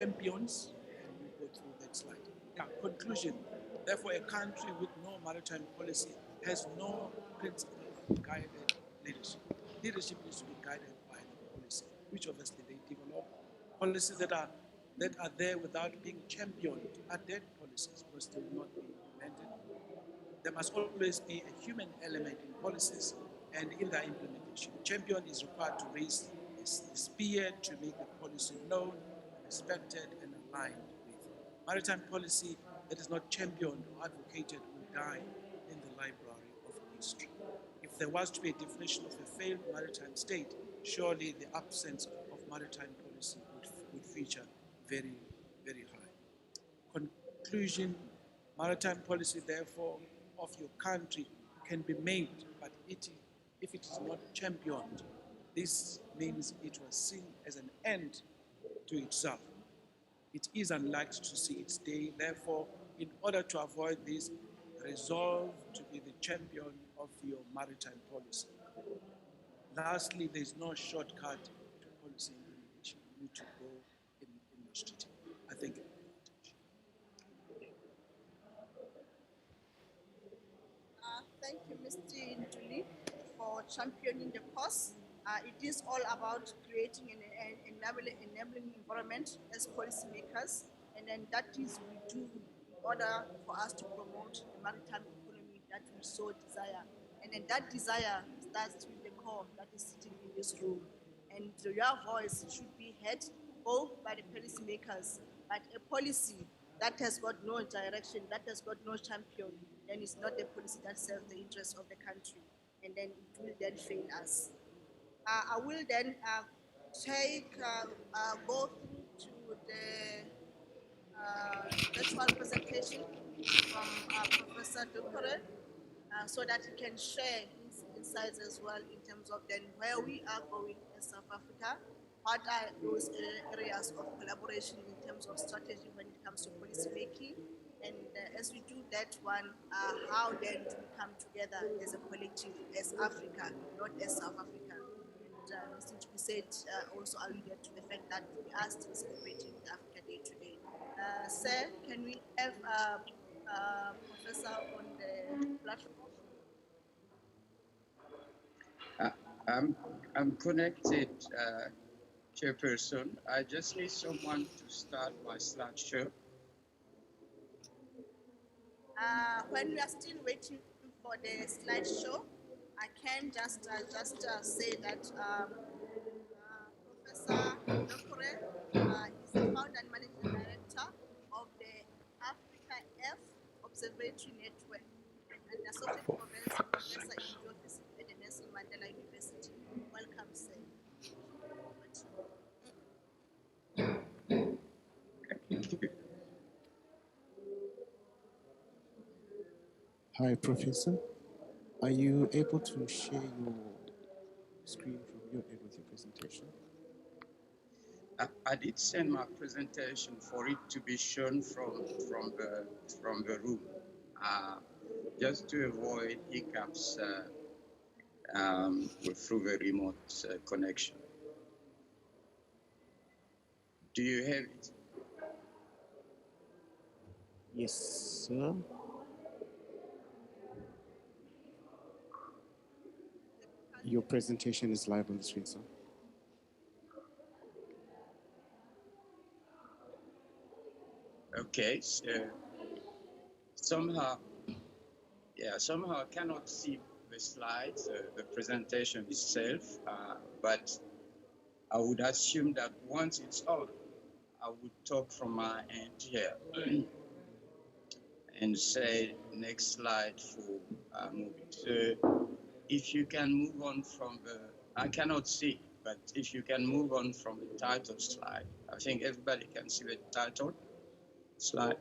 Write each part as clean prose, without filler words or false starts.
champions, and we go through that slide. Yeah, conclusion. Therefore, a country with no maritime policy has no principle-guided leadership. Leadership needs to be guided by the policy, which obviously they develop. Policies that are there without being championed are dead policies because they will not be implemented. There must always be a human element in policies and in their implementation. A champion is required to raise the spear to make the policy known, respected, and aligned with. Maritime policy that is not championed or advocated will die in the library of history. If there was to be a definition of a failed maritime state, surely the absence of maritime policy would feature very, very high. Conclusion, maritime policy, therefore, of your country can be made, but if it is not championed, this means it was seen as an end to itself. It is unlikely to see its day. Therefore, in order to avoid this, resolve to be the champion of your maritime policy. Lastly, there is no shortcut to policy implementation. You need to go in the strategy. I thank you. Thank you, Mr. Nduli, for championing the cause. It is all about creating an enabling environment as policymakers, and then that is we do in order for us to promote the maritime economy that we so desire. And then that desire starts with the core that is sitting in this room. And your voice should be heard both by the policymakers, but a policy that has got no direction, that has got no champion, then it's not a policy that serves the interests of the country, and then it will then fail us. I will then go through to the virtual presentation from Professor Gqeberha, so that he can share his insights as well in terms of then where we are going as South Africa, what are those areas of collaboration in terms of strategy when it comes to policy making, and as we do that one, how then do we come together as a collective, as Africa, not as South Africa. And Mr. Ntubi said, also alluded to the fact that we are still celebrating the Africa Day today. Sir, can we have Professor on the platform? I'm connected, Chairperson. I just need someone to start my slideshow. When we are still waiting for the slideshow, I can just say that Professor Gqeberha is the founder and managing director of the Africa F Observatory Network and associate professor in geophysics at the Nelson Mandela University. Welcome, sir. Hi, Professor. Are you able to share your screen from your end with your presentation? I did send my presentation for it to be shown from the room, just to avoid hiccups through the remote connection. Do you have it? Yes, sir. Your presentation is live on the screen, sir. Okay, so somehow I cannot see the slides, the presentation itself, but I would assume that once it's on, I would talk from my end here and say next slide for moving. So if you can move on from I cannot see, but if you can move on from the title slide, I think everybody can see the title slide.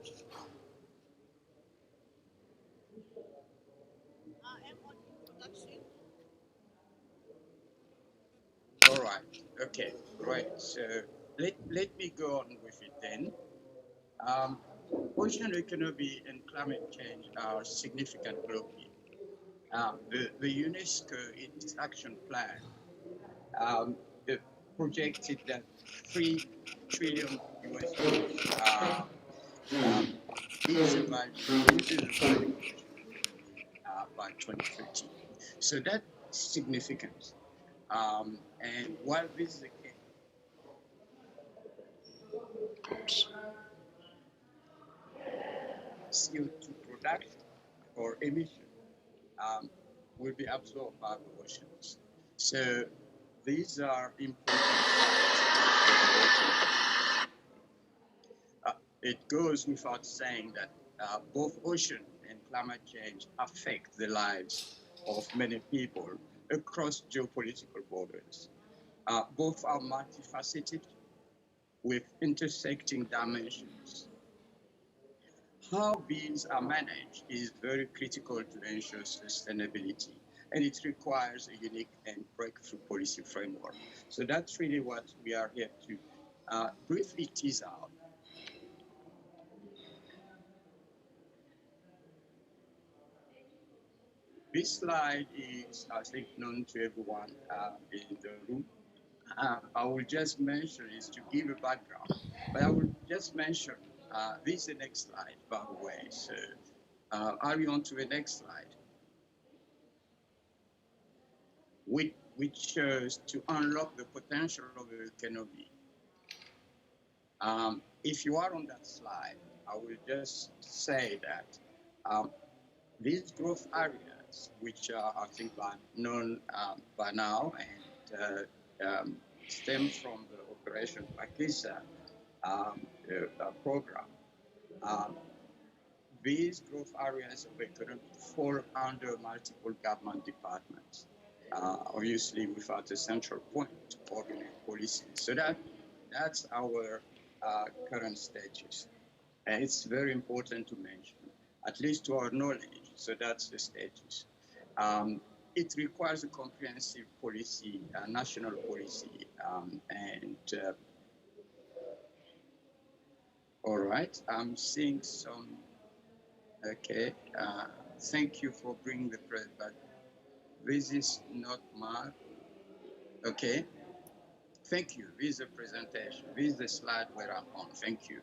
All right. Okay. Great. So let me go on with it then. Ocean economy and climate change are significant globally. The UNESCO in its action plan projected that 3 trillion US dollars is the value, will be the value by 2030. So that's significant. And while this is the case, CO2 production or emission will be absorbed by the oceans. So these are important facts. It goes without saying that both ocean and climate change affect the lives of many people across geopolitical borders. Both are multifaceted with intersecting dimensions. How these are managed is very critical to ensure sustainability, and it requires a unique and breakthrough policy framework. So that's really what we are here to briefly tease out. This slide is, I think, known to everyone in the room. I will just mention is to give a background, but I will just mention this is the next slide, by the way. So are we on to the next slide? Which shows to unlock the potential of the economy. If you are on that slide, I will just say that these growth areas, which are, I think, known by now and stem from the Operation Pakistan program, these growth areas of economy fall under multiple government departments, obviously without a central point to coordinate policy. So that's our current status. And it's very important to mention, at least to our knowledge, so that's the status. It requires a comprehensive policy, national policy, all right, I'm seeing some, okay, thank you for bringing the press, but this is not my, okay, thank you, this is a presentation, this is the slide where I'm on, thank you.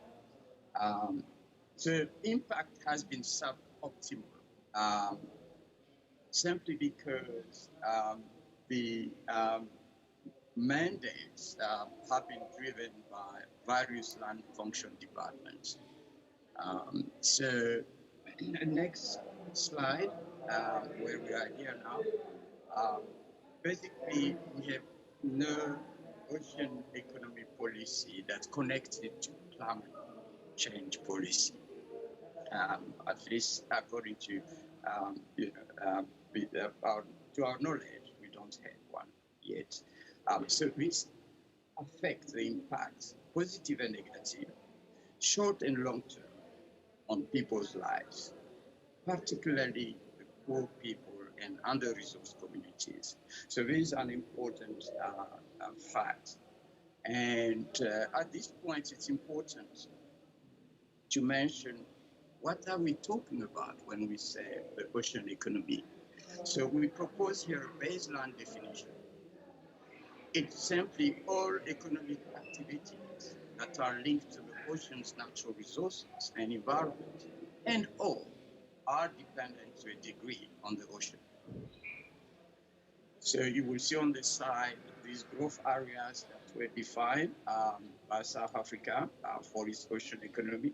The impact has been suboptimal, simply because the mandates have been driven by various land function departments. So next slide, where we are here now, basically we have no ocean economy policy that's connected to climate change policy. At least according to to our knowledge, we don't have one yet. So this affects the impacts, positive and negative, short and long term, on people's lives, particularly the poor people and under-resourced communities. So this is an important fact. And at this point, it's important to mention what are we talking about when we say the ocean economy. So we propose here a baseline definition. It's simply all economic activities that are linked to the ocean's natural resources and environment, and all are dependent to a degree on the ocean. So you will see on the side these growth areas that were defined by South Africa for its ocean economy.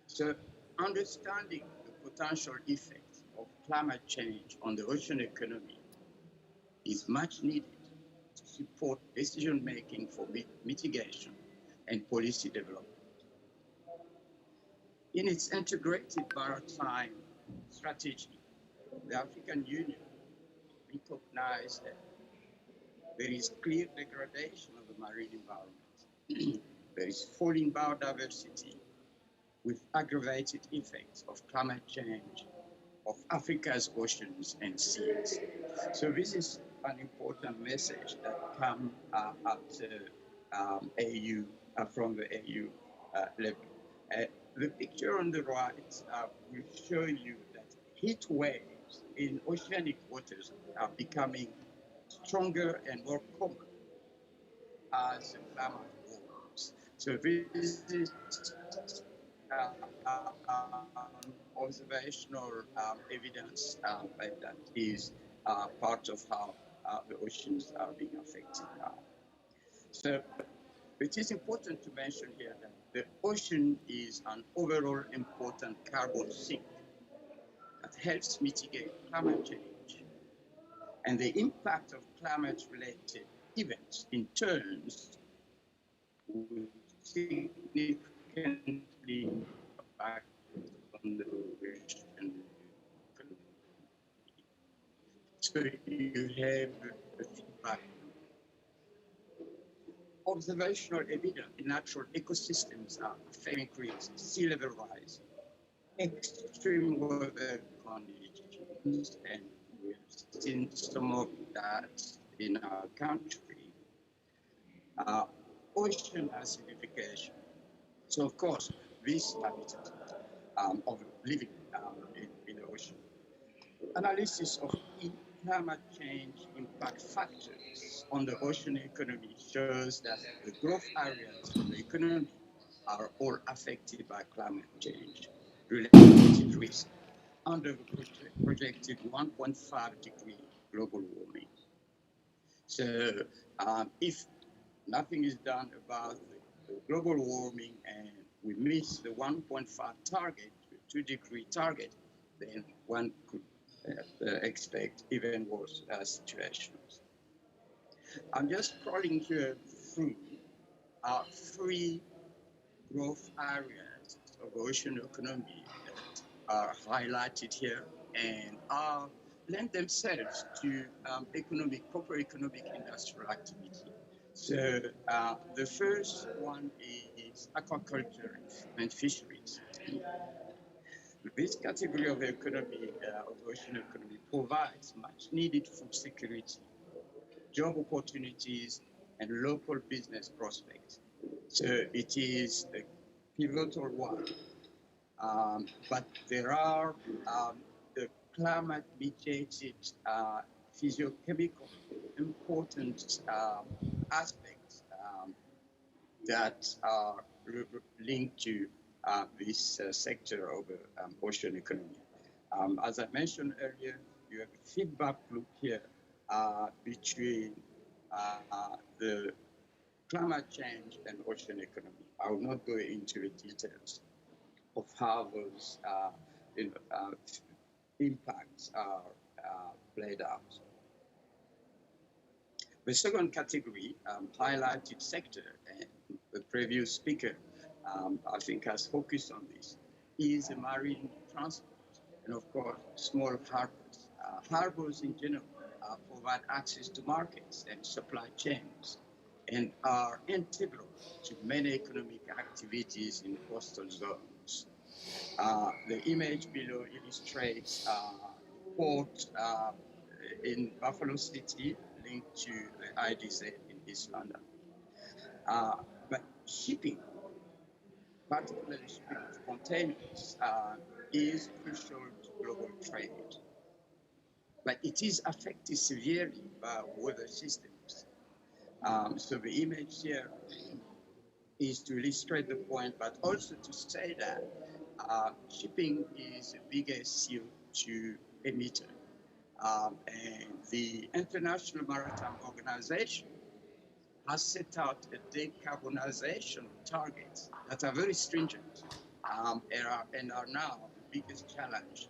So understanding the potential effects of climate change on the ocean economy is much needed to support decision-making for mitigation and policy development. In its integrated maritime strategy, the African Union recognized that there is clear degradation of the marine environment. There is falling biodiversity with aggravated effects of climate change, of Africa's oceans and seas. So this is an important message that comes from the AU level. The picture on the right will show you that heat waves in oceanic waters are becoming stronger and more common as the climate warms. So this is observational evidence that is part of how the oceans are being affected now. So it is important to mention here that the ocean is an overall important carbon sink that helps mitigate climate change. And the impact of climate-related events in turns will significantly impact on the ocean economy. So you have a feedback. Observational evidence in natural ecosystems are affecting increase, sea level rise, extreme weather conditions, and we've seen some of that in our country. Ocean acidification. So of course, this habitat of living in the ocean. Analysis of climate change impact factors on the ocean economy shows that the growth areas of the economy are all affected by climate change related risk under the projected 1.5 degree global warming. So if nothing is done about the global warming and we miss the 1.5 target, 2 degree target, then one could expect even worse situations. I'm just crawling here through our 3 growth areas of ocean economy that are highlighted here and are lend themselves to proper economic industrial activity. So the first one is aquaculture and fisheries. This category of the economy, of ocean economy, provides much needed food security, job opportunities, and local business prospects. So it is a pivotal one. But there are the climate-mediated physiochemical important aspects that are linked to this sector of the ocean economy. As I mentioned earlier, you have a feedback loop here between the climate change and ocean economy. I will not go into the details of how those impacts are played out. The second category, highlighted sector, and the previous speaker, I think, has focused on this, is marine transport, and of course, small harbors. Harbors in general provide access to markets and supply chains, and are integral to many economic activities in coastal zones. The image below illustrates port in Buffalo City linked to the IDZ in East London. But shipping, particularly shipping of containers, is crucial to global trade. But it is affected severely by weather systems. So the image here is to illustrate the point, but also to say that shipping is the biggest CO2 emitter. And the International Maritime Organization has set out a decarbonization targets that are very stringent and are now the biggest challenge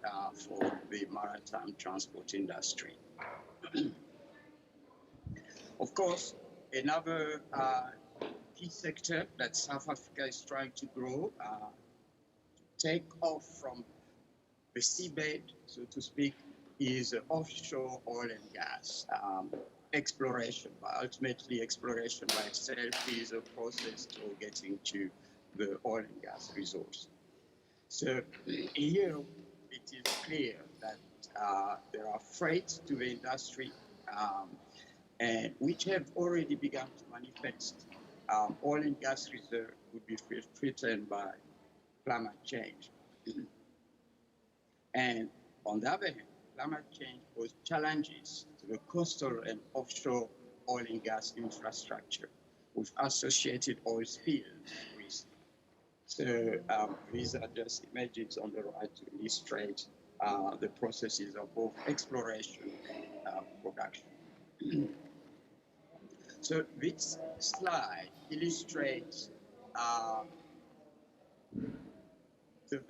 for the maritime transport industry. Of course, another key sector that South Africa is trying to grow, take off from the seabed, so to speak, is offshore oil and gas exploration. But ultimately, exploration by itself is a process to getting to the oil and gas resource. So here it is clear that there are threats to the industry and which have already begun to manifest. Oil and gas reserve would be threatened by climate change. And on the other hand, climate change poses challenges to the coastal and offshore oil and gas infrastructure with associated oil spills risk. So these are just images on the right to illustrate the processes of both exploration and production. So this slide illustrates the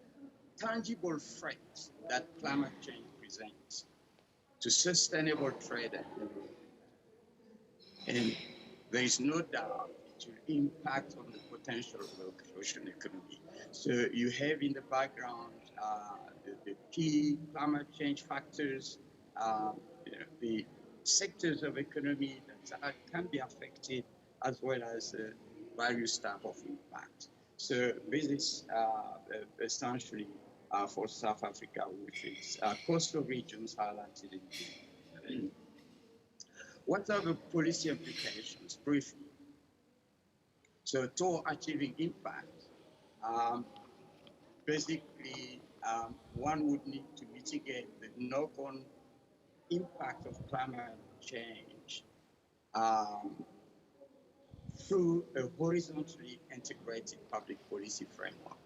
tangible threats that climate change presents to sustainable trade and development. And there is no doubt it will impact on the potential of the ocean economy. So you have in the background the key climate change factors, the sectors of economy that can be affected, as well as various type of impact. So this is essentially for South Africa with its coastal regions highlighted in. What are the policy implications, briefly? So toward achieving impact, basically one would need to mitigate the knock-on impact of climate change through a horizontally integrated public policy framework.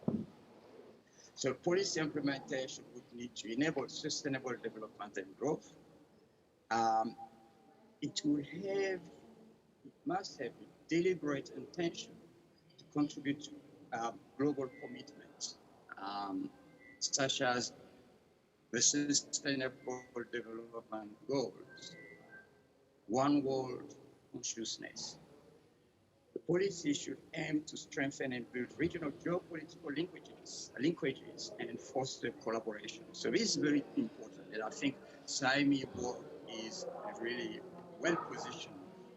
So policy implementation would need to enable sustainable development and growth. It must have a deliberate intention to contribute to global commitments, such as the Sustainable Development Goals, One World consciousness. The policy should aim to strengthen and build regional geopolitical linkages and foster collaboration. So this is very important, and I think SAIMI work is really well positioned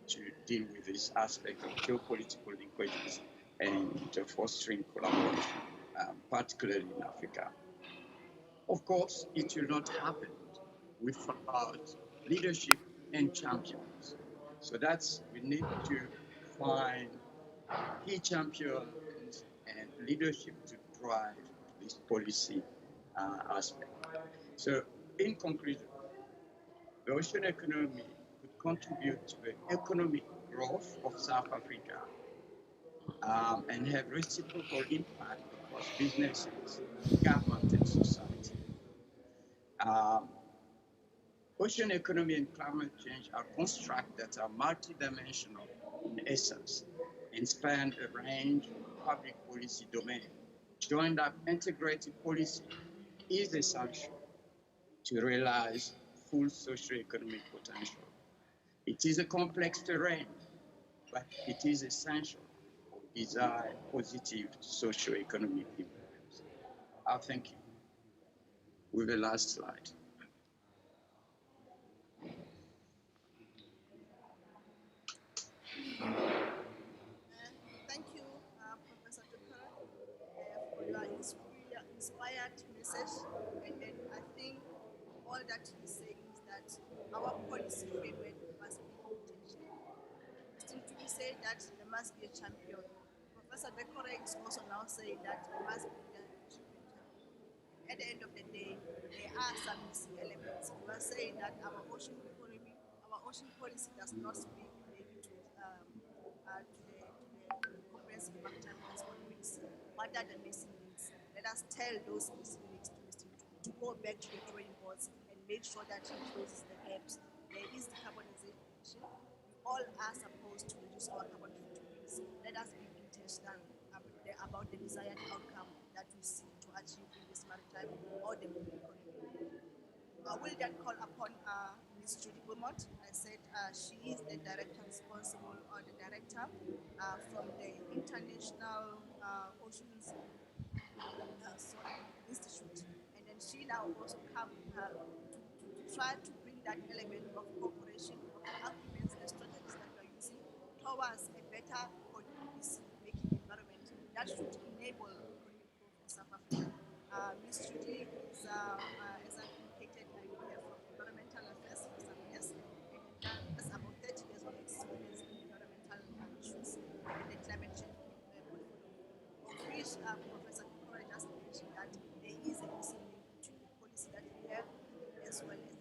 to deal with this aspect of geopolitical linkages and fostering collaboration, particularly in Africa. Of course, it will not happen without leadership and champions. So we need to find key champions and leadership to drive this policy aspect. So in conclusion, the ocean economy could contribute to the economic growth of South Africa and have reciprocal impact across businesses, government, and society. Ocean economy and climate change are constructs that are multidimensional in essence and span a range of public policy domains. Joined up integrated policy is essential to realize full socio-economic potential. It is a complex terrain, but it is essential for desired positive socio-economic impacts. Thank you. With the last slide. Thank you, Professor Gqeberha, for your inspired message. And then I think all that he's saying is that our policy framework must be intentional. Mr. Ntuli said that there must be a champion. Professor Gqeberha is also now saying that there must be a champion. At the end of the day, there are some missing elements. We are saying that our ocean economy, our ocean policy does not speak maybe to the comprehensive maritime transport policy. What are the missing links? Let us tell those missing links to Mr. Ntuli to go back to the drawing boards and make sure that he closes the gaps. There is decarbonization. We all are supposed to reduce our carbon footprints. Let us be intentional about the desired outcome that we see to achieve in this maritime or the blue economy. I will then call upon Ms. Judy Beaumont. I said she is the director responsible, or the director from the International Oceans Institute. And then she now also come to try to bring that element of cooperation, of the arguments, the strategies that we are using towards a better policy-making environment that should enable economic growth in South Africa. Ms. Judy is, as I indicated, from environmental affairs for some years, and has about 30 years of experience in environmental issues and the climate change portfolio, of which Professor Gqeberha just mentioned that there is a missing link between the policy that we have as well as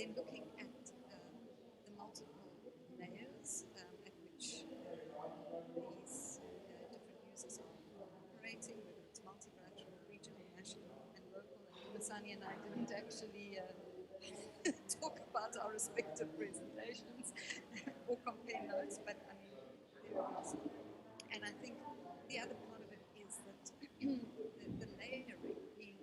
then looking at the multiple layers at which these different users are operating, whether it's multilateral, regional, national, and local. And Masani and I didn't actually talk about our respective presentations or compare notes, but I mean, there it is. And I think the other part of it is that the layering, being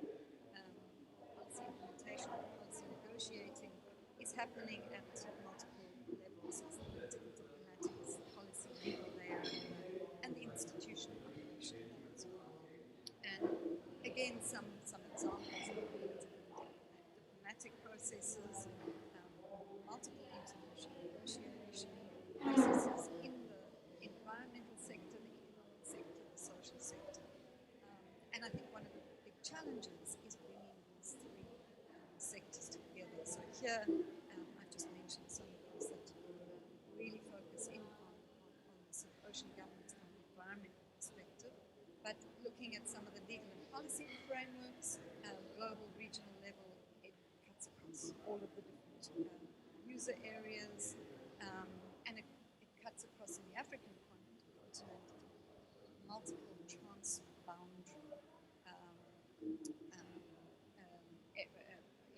policy implementation, policy negotiating, is happening at multiple levels. It's the political, diplomatic, it's the policy legal layer, and the institutional operation layer as well. And again, some examples of political diplomatic processes, multiple international negotiation processes in the environmental sector, the economic sector, the social sector. And I think one of the big challenges is bringing these three sectors together. So here, I've just mentioned some of those that really focus in on this ocean governance from an environmental perspective, but looking at some of the legal and policy frameworks, global, regional level, it cuts across all of the different user areas, and it cuts across in the African continent, multiple transboundary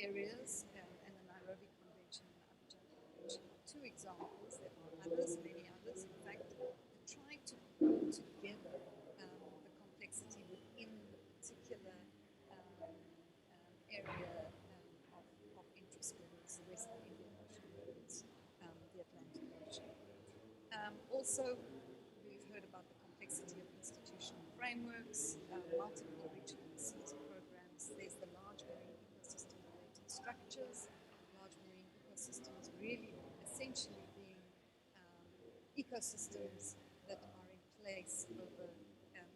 areas, and the Nairobi Convention and the Abidjan Convention are two examples. There are others, many others, in fact, that try to bring together the complexity within the particular area of interest, whether it's the Western Indian Ocean, whether it's the Atlantic Ocean. Also, we've heard about the complexity of institutional frameworks, multiple regional seas programs. There's the large marine ecosystem-related structures. Large marine ecosystems really essentially being ecosystems that are in place over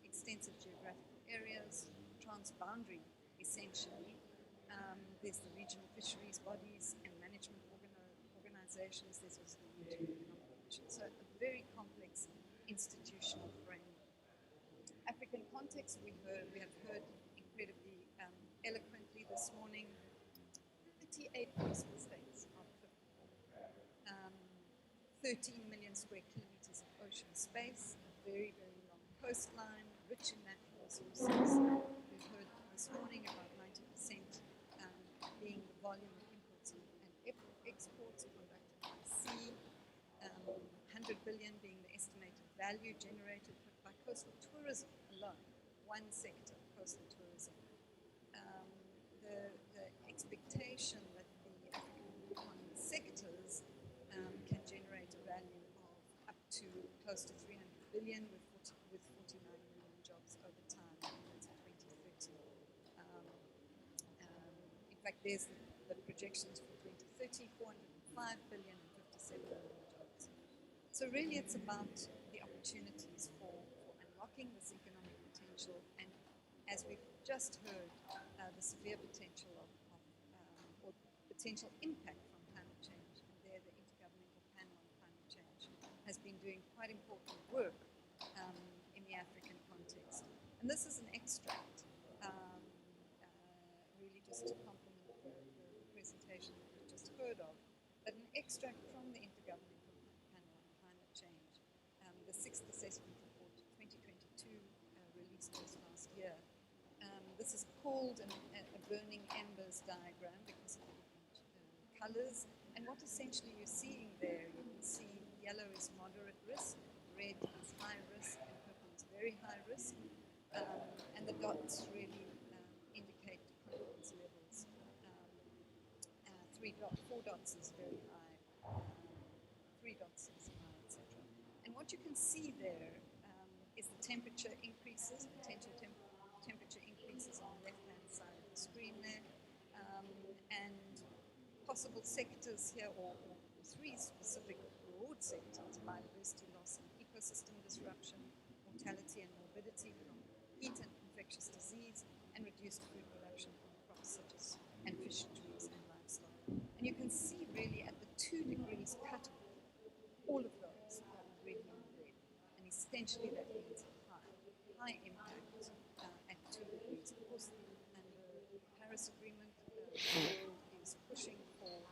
extensive geographical areas, transboundary essentially. There's the regional fisheries bodies and management organizations. There's also the regional economic commission. So a very complex institutional framework. African context, we have heard incredibly eloquently this morning. 38 coastal states out of 54. 13 million square kilometers of ocean space, a very, very long coastline, rich in natural resources. We've heard this morning about 90% being the volume of imports and exports conducted by sea, 100 billion being the estimated value generated by coastal tourism alone, one sector, coastal tourism. The expectation that the African economic sectors can generate a value of up to close to 300 billion with 49 million jobs over time, that's 2030. In fact, there's the projections for 2030, 405 billion and 57 million jobs. So really it's about the opportunities for unlocking this economic potential, and as we've just heard, the severe potential or potential impact from climate change. And there the Intergovernmental Panel on Climate Change has been doing quite important work in the African context. And this is an extract, really just to complement the presentation that we just heard of, but an extract from the Intergovernmental Panel on Climate Change, the 6th Assessment Report 2022, released just last year. This is called a burning embers diagram because of the different colours. And what essentially you're seeing there, you can see yellow is moderate risk, red is high risk, and purple is very high risk. And the dots really indicate confidence levels. 4 dots is very high, 3 dots is high, etc. And what you can see there is the temperature increases, potential temperature increases on the left-hand side of the screen there, and possible sectors here, or 3 specific broad sectors: biodiversity loss and ecosystem disruption, mortality and morbidity from heat and infectious disease, and reduced food production from crops such as and fisheries and livestock. And you can see really at the 2 degrees cut, all of those are already in red, and essentially that means high impact at 2 degrees. Of course, under the Paris Agreement, the world is pushing for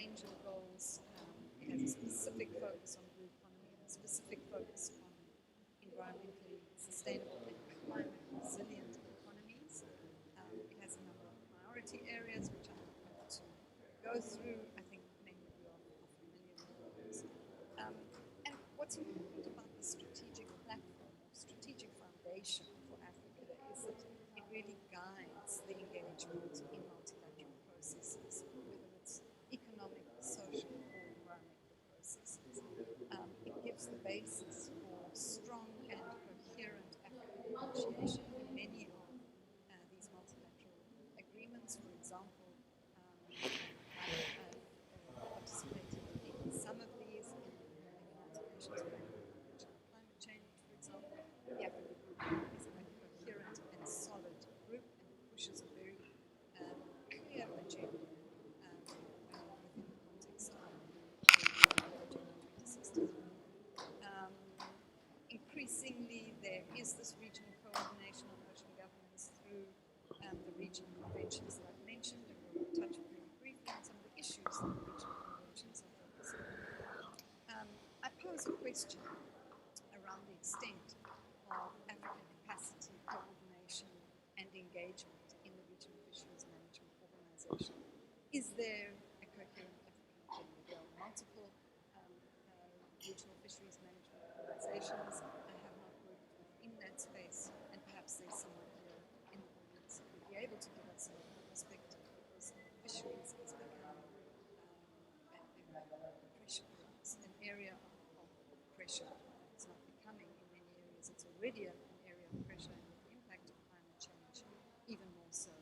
range of goals. It has a specific focus on blue economy, a specific focus on environmentally sustainable and climate resilient economies. It has a number of priority areas, which I'm not going to go through. I think many of you are familiar with those. And what's important about the strategic platform or strategic foundation for Africa is that it really guides the engagement in multilateral processes, whether it's economic, social, or environmental processes. It gives the basis for strong and coherent African negotiation in many of these multilateral agreements. For example, I've participated in some of these in the United Nations Framework Convention on Climate Change, for example. The African Group is a coherent and solid group, and it pushes a very clear agenda within the context of the Agenda 2063. Increasingly, there is this regional coordination on ocean governance through the regional conventions that I've mentioned, and we'll touch very briefly on some of the issues that the regional conventions are focusing on. I pose a question around the extent of African capacity, coordination, and engagement in the Regional Fisheries Management Organization. Is there a coherent African agenda? There are multiple regional fisheries management organizations. I have not worked within that space, and perhaps there's someone here in the audience who would be able to give us a perspective, because fisheries is becoming a pressure point, an area of pressure. It's not becoming in many areas, it's already an area of pressure, and with the impact of climate change, even more so.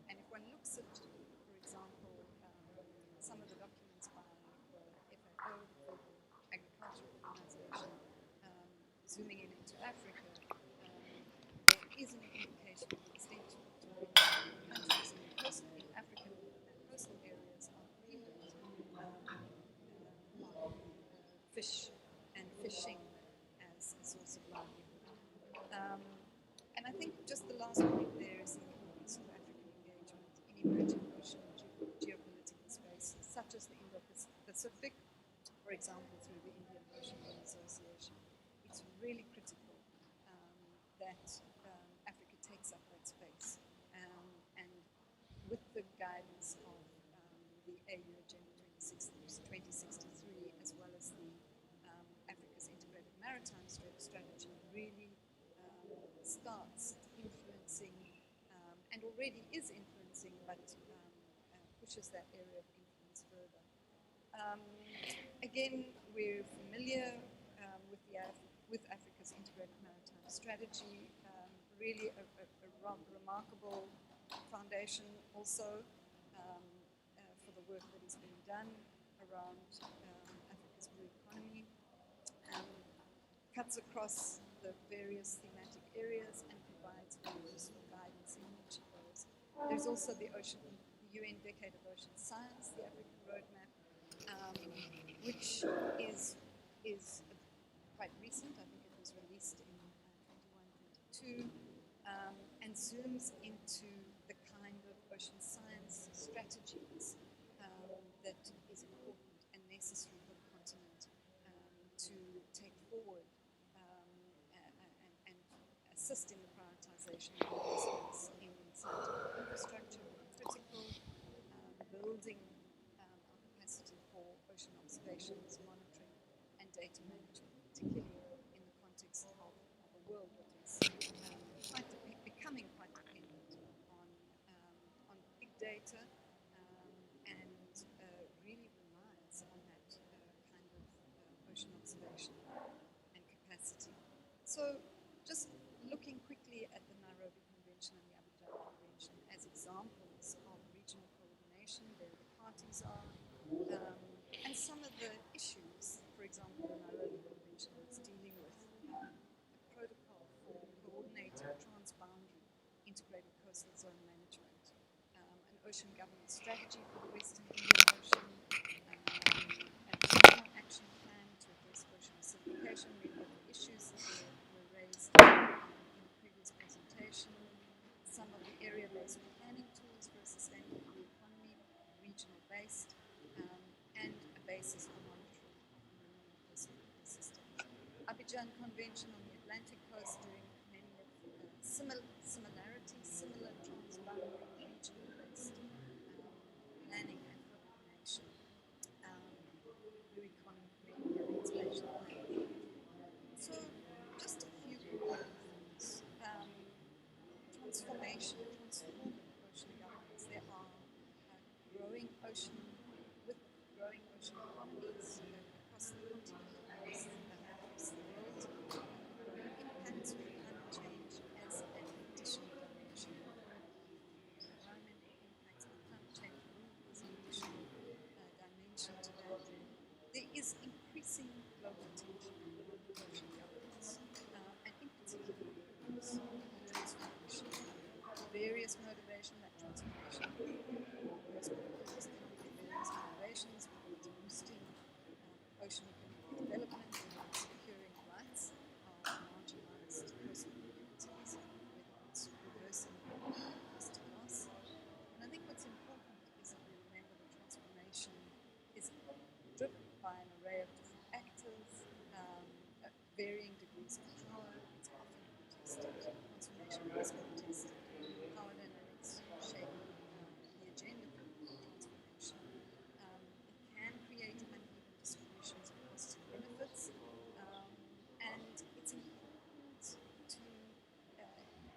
And if one looks at, for example, some of the documents by the FAO, the Food and Agriculture Organization, zooming in into Africa, there is an indication of the extent to which countries in African coastal areas are dependent on fish and fishing as a source of livelihood. And I think just the last point there is the importance of African engagement in emerging ocean geopolitical spaces, such as the Indo-Pacific, for example, through the Indian Ocean Association. It's really critical that Africa takes up that space, and with the guidance of the AU Agenda 2063, as well as the Africa's Integrated Maritime Strategy, really starts influencing, and already is influencing, but pushes that area of influence further. Again, we're familiar with Africa's Integrated Maritime Strategy, really a remarkable foundation also for the work that is being done around Africa's blue economy. Cuts across the various thematic areas and provides very useful guidance in each of those. There's also the UN Decade of Ocean Science, the African Roadmap, which is quite recent. I think it was released in 21-22, and zooms into the kind of ocean science strategies that is important and necessary for the continent to take forward and assist in the prioritization of investments in scientific infrastructure, critical, building our capacity for ocean observations, monitoring, and data management, particularly in the context of a world that is becoming quite dependent on big data and really relies on that kind of ocean observation and capacity. So just looking quickly at the Nairobi Convention and the Abidjan Convention as examples of regional coordination, there the parties are, and some of the issues, for example, the Nairobi Convention is dealing with a protocol for coordinated transboundary integrated coastal zone management, an ocean governance strategy for the Western Indian Ocean, a regional action plan to address ocean acidification. Many of the issues that were raised in the previous presentation, some of the area-based planning tools for a sustainable blue economy, regional-based, done convention on the Atlantic coast doing many of similarities, similar transboundary regional-based planning and coordination, blue economy, green marine spatial planning. So just a few broad things. Transformation, transforming ocean governance. There are growing ocean, with growing ocean economies across the continent, across the world, growing impacts of climate change as an additional dimension. Environmental impacts of climate change as an additional dimension to that. There is increasing global attention on ocean governance, and in particular, transformation. Various motivation that transformation various motivations, whether it's boosting ocean economic development, whether it's securing rights of marginalized coastal communities, whether it's reversing domestic loss. And I think what's important is that we remember that transformation is driven by an array of different actors, at varying degrees of power. It's often contested. Transformation is contested. Power dynamics shape the agenda for transformation. It can create uneven distributions of costs and benefits, and it's important to,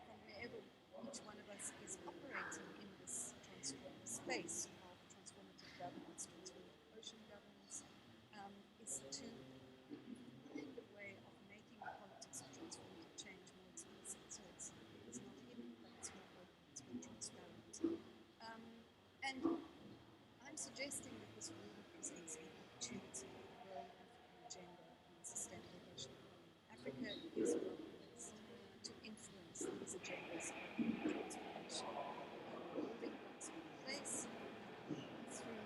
from wherever each one of us is operating in this transformative space of transformative governance, transformative ocean governance, is to find a way of making the politics of transformative change more explicit. So it's not hidden, but it's more open, it's more transparent. And I'm suggesting that this really presents an opportunity for the World African agenda on sustainable ocean economy. Africa is well placed to influence these agendas of transformation. The building blocks are in place through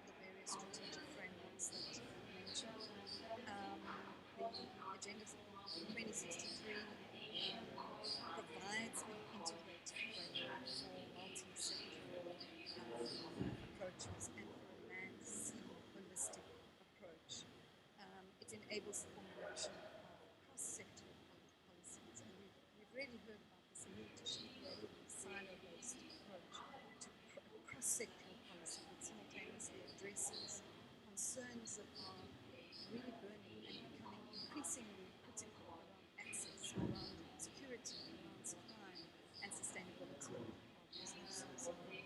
the various strategic frameworks that I mentioned. The Agenda 2063 provides an integrated framework for multi-sectoral approaches and for a land-sea holistic approach. It enables the formulation of cross-sectoral policies, and we've really heard about this need to shift away from a silo-based approach to a cross-sectoral policy that simultaneously addresses concerns that are really burning and becoming increasingly critical around access, around security, around supply, and sustainability of resources. It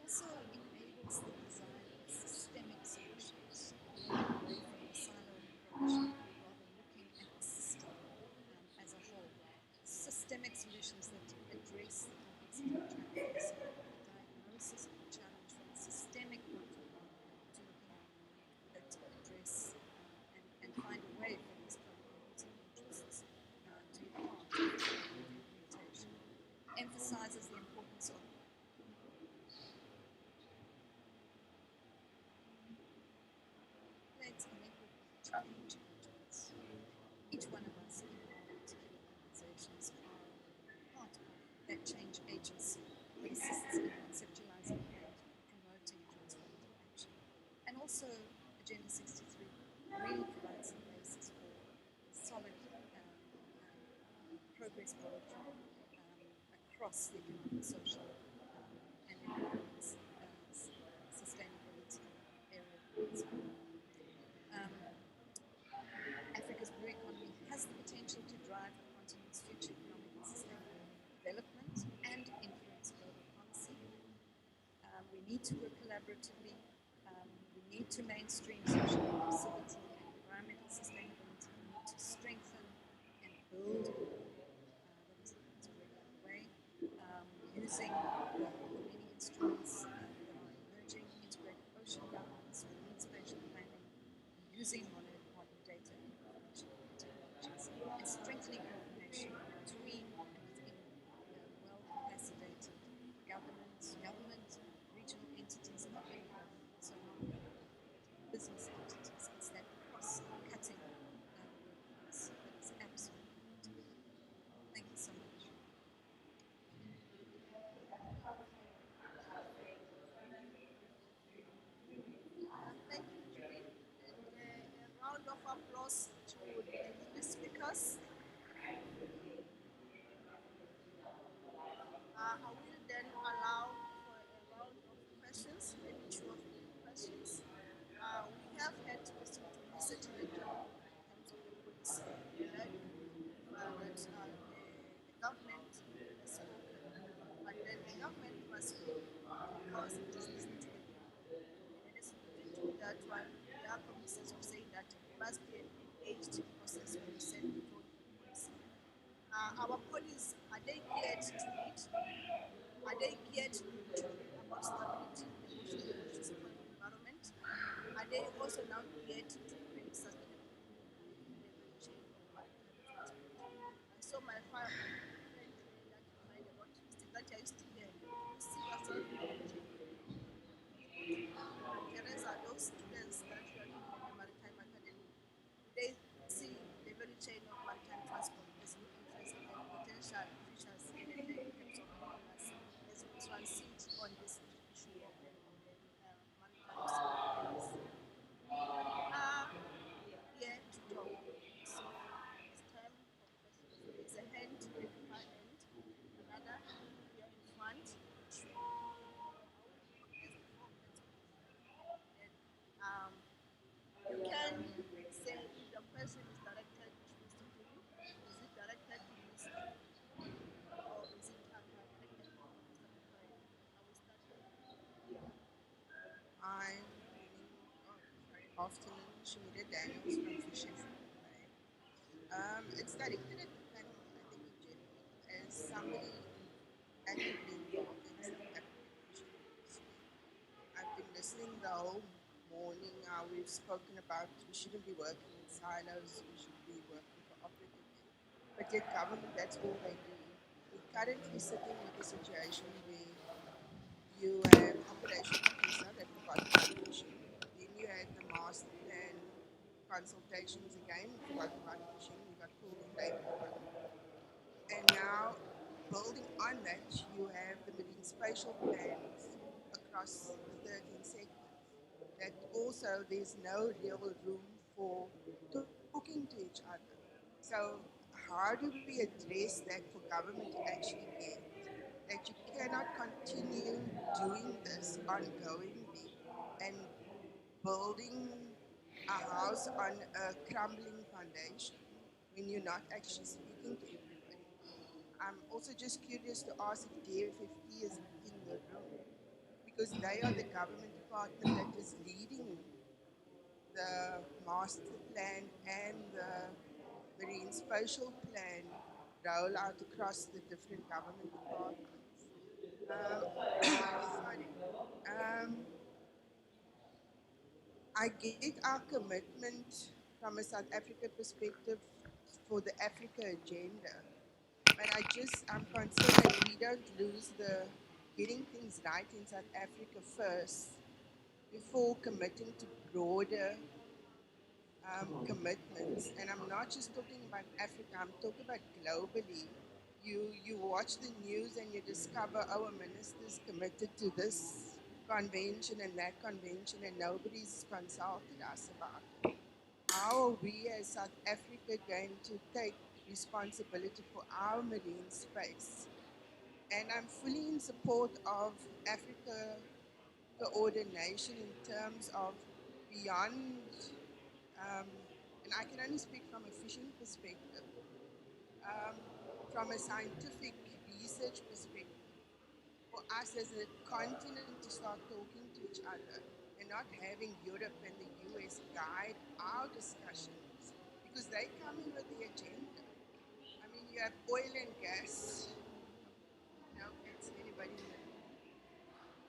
also enables the design of systemic solutions, moving away from the silo approach, rather looking at the system as a whole. Systemic solutions that address the complexity of challenges, diagnosis of the challenge from a systemic point of view, to looking at address and find a way for these competing interests to be part of implementation. Emphasizes the importance of plays an equal change agents. Each one of us in our particular organizations are part of that change agency that assists in conceptualizing and promoting transformative action. And also, Agenda 63 really provides the basis for solid progress monitoring across the economic, social, and environment sustainability areas. Africa's blue economy has the potential to drive the continent's future economic and sustainable development and influence global policy. We need to work collaboratively. We need to mainstream social inclusivity and environmental sustainability. We need to strengthen and build that is already underway, using the many instruments that are emerging, integrated ocean governance, marine spatial planning, using modern data and information technologies, and strengthening coordination between and within well-capacitated government, regional entities, not only government, also non-government business entities. It's that cross-cutting workplace that is absolutely critical. course. I will then allow for a round of questions, maybe two or three questions. We have had Mr. Ntuli sitting at the in terms of the policy. We heard that the government has spoken, but then the government must speak because it is listening to the people. And in addition to that one, there are promises of saying that it must be an engaged process when you set the tone for policy. Our policies, are they geared to lead? Are they geared to bring about stability in the post-economic environment? Are they also now geared to bring sustainability in the value chain of maritime transport? So my friend that you find about Mr. Gatia is still there. You see yourself in the value chain. Teresa, those students that you are giving at the Maritime Academy, they see the value chain of maritime transport as new interests and potential features in terms of helping us as we transit on this issue of the maritime space. We are here to talk. So it's time for questions. There's a hand at the far end, another here in front. Two. I will contest the four hands on this side. Then you can say if the question is directed to Mr. Tuli, is it directed to Mr. or is it directed to Mr. Gqeberha? I will start with you. Hi, afternoon, Shamida Daniels from Fishing Bay. It's directed at the panel, I think, in general, as somebody actively involved in South African fishing industry. I've been listening the whole morning. We've spoken about we shouldn't be working in silos, we should be working cooperatively. But yet, government, that's all they do. We're currently sitting with a situation where you have Operation Officer that forgot about fishing. Then you had the master plan consultations again, forgot about fishing. You got pulled in day one. And now, building on that, you have the marine spatial plans across the 13 segments. That also, there's no real room for talking to each other. So, how do we address that for government to actually get that you cannot continue doing this ongoingly and building a house on a crumbling foundation when you're not actually speaking to everybody? I'm also just curious to ask if DFFT is in the room because they are the government department that is leading the master plan and the marine spatial plan rollout across the different government departments. Sorry. Um, I get our commitment from a South Africa perspective for the Africa agenda, but I'm concerned that we don't lose the getting things right in South Africa first before committing to broader commitments. And I'm not just talking about Africa, I'm talking about globally. You watch the news and you discover our ministers committed to this convention and that convention, and nobody's consulted us about it. How are we as South Africa going to take responsibility for our marine space? And I'm fully in support of Africa coordination in terms of beyond, um, and I can only speak from a fishing perspective, um, from a scientific research perspective, for us as a continent to start talking to each other and not having Europe and the US guide our discussions because they come in with the agenda. I mean, you have oil and gas. No offense to anybody in the room.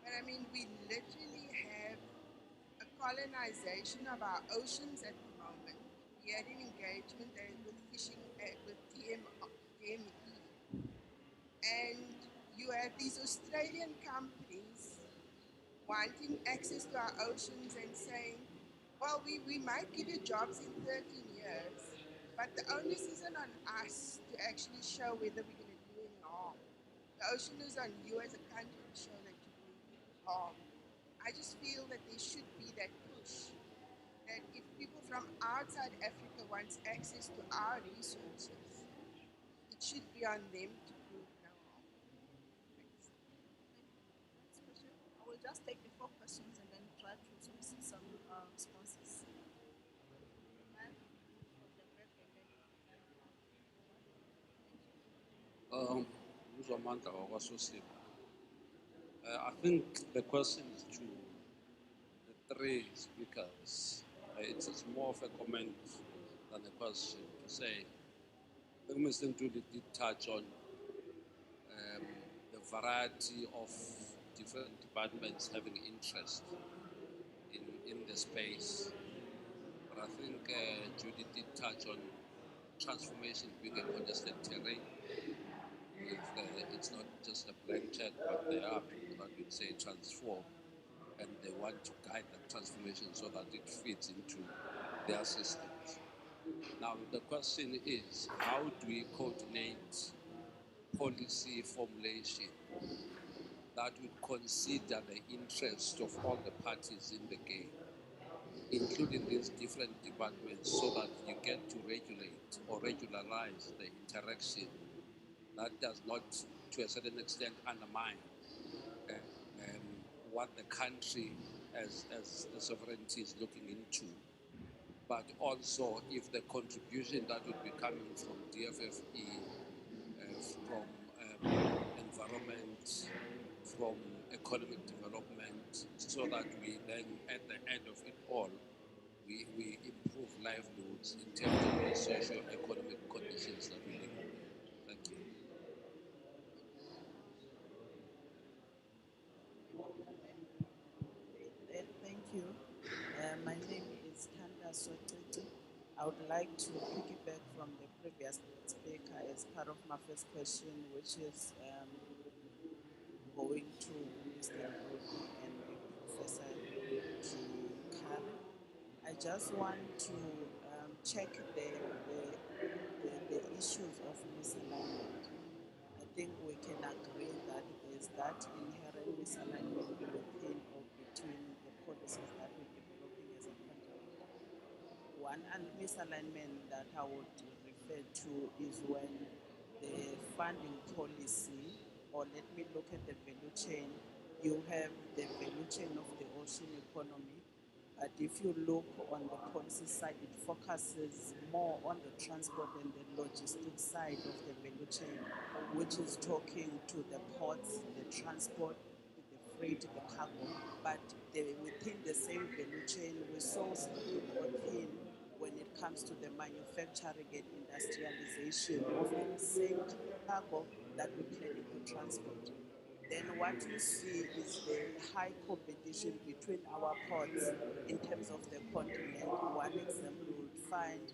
But I mean, we literally have a colonization of our oceans at the moment. We had an engagement with fishing with TME, and you have these Australian companies wanting access to our oceans and saying, well, we might give you jobs in 13 years, but the onus isn't on us to actually show whether we're going to do any harm. The ocean is on you as a country to show that you're doing harm. I just feel that there should be that push that if people from outside Africa want access to our resources, it should be on them to prove no harm. Thanks. Next question. I will just take the four questions and then try to solicit some responses. Man from the back and then thank you. Uzwamandla wakwaSosipho. I think the question is to the three speakers. It's more of a comment than a question to say. I think Mr. Ntuli did touch on the variety of different departments having interest in the space. But I think Judy did touch on transformation being a congested terrain. It's not just a blank check, but there are people that would say transform, and they want to guide that transformation so that it fits into their systems. Now, the question is, how do we coordinate policy formulation that would consider the interest of all the parties in the game, including these different departments, so that you get to regulate or regularize the interaction that does not, to a certain extent, undermine what the country as the sovereignty is looking into, but also if the contribution that would be coming from DFFE, from environment, from economic development, so that we then, at the end of it all, we improve livelihoods in terms of the socio-economic conditions that we live in. Thank you. Thank you. My name is Tanda Sotiti. I would like to piggyback from the previous speaker as part of my first question, which is going to Mr. Ndlovu and Professor Gqeberha. I just want to check the issues of misalignment. I think we can agree that there's that inherent misalignment within or between the policies that we're developing as a continent. One misalignment that I would refer to is when the funding policy, or let me look at the value chain, you have the value chain of the ocean economy. But if you look on the policy side, it focuses more on the transport and the logistics side of the value chain, which is talking to the ports, the transport, the freight, the cargo. But within the same value chain, we're so split or thin when it comes to the manufacturing and industrialization of the same cargo that we're planning to transport. Then what you see is the high competition between our ports in terms of the continent. One example you would find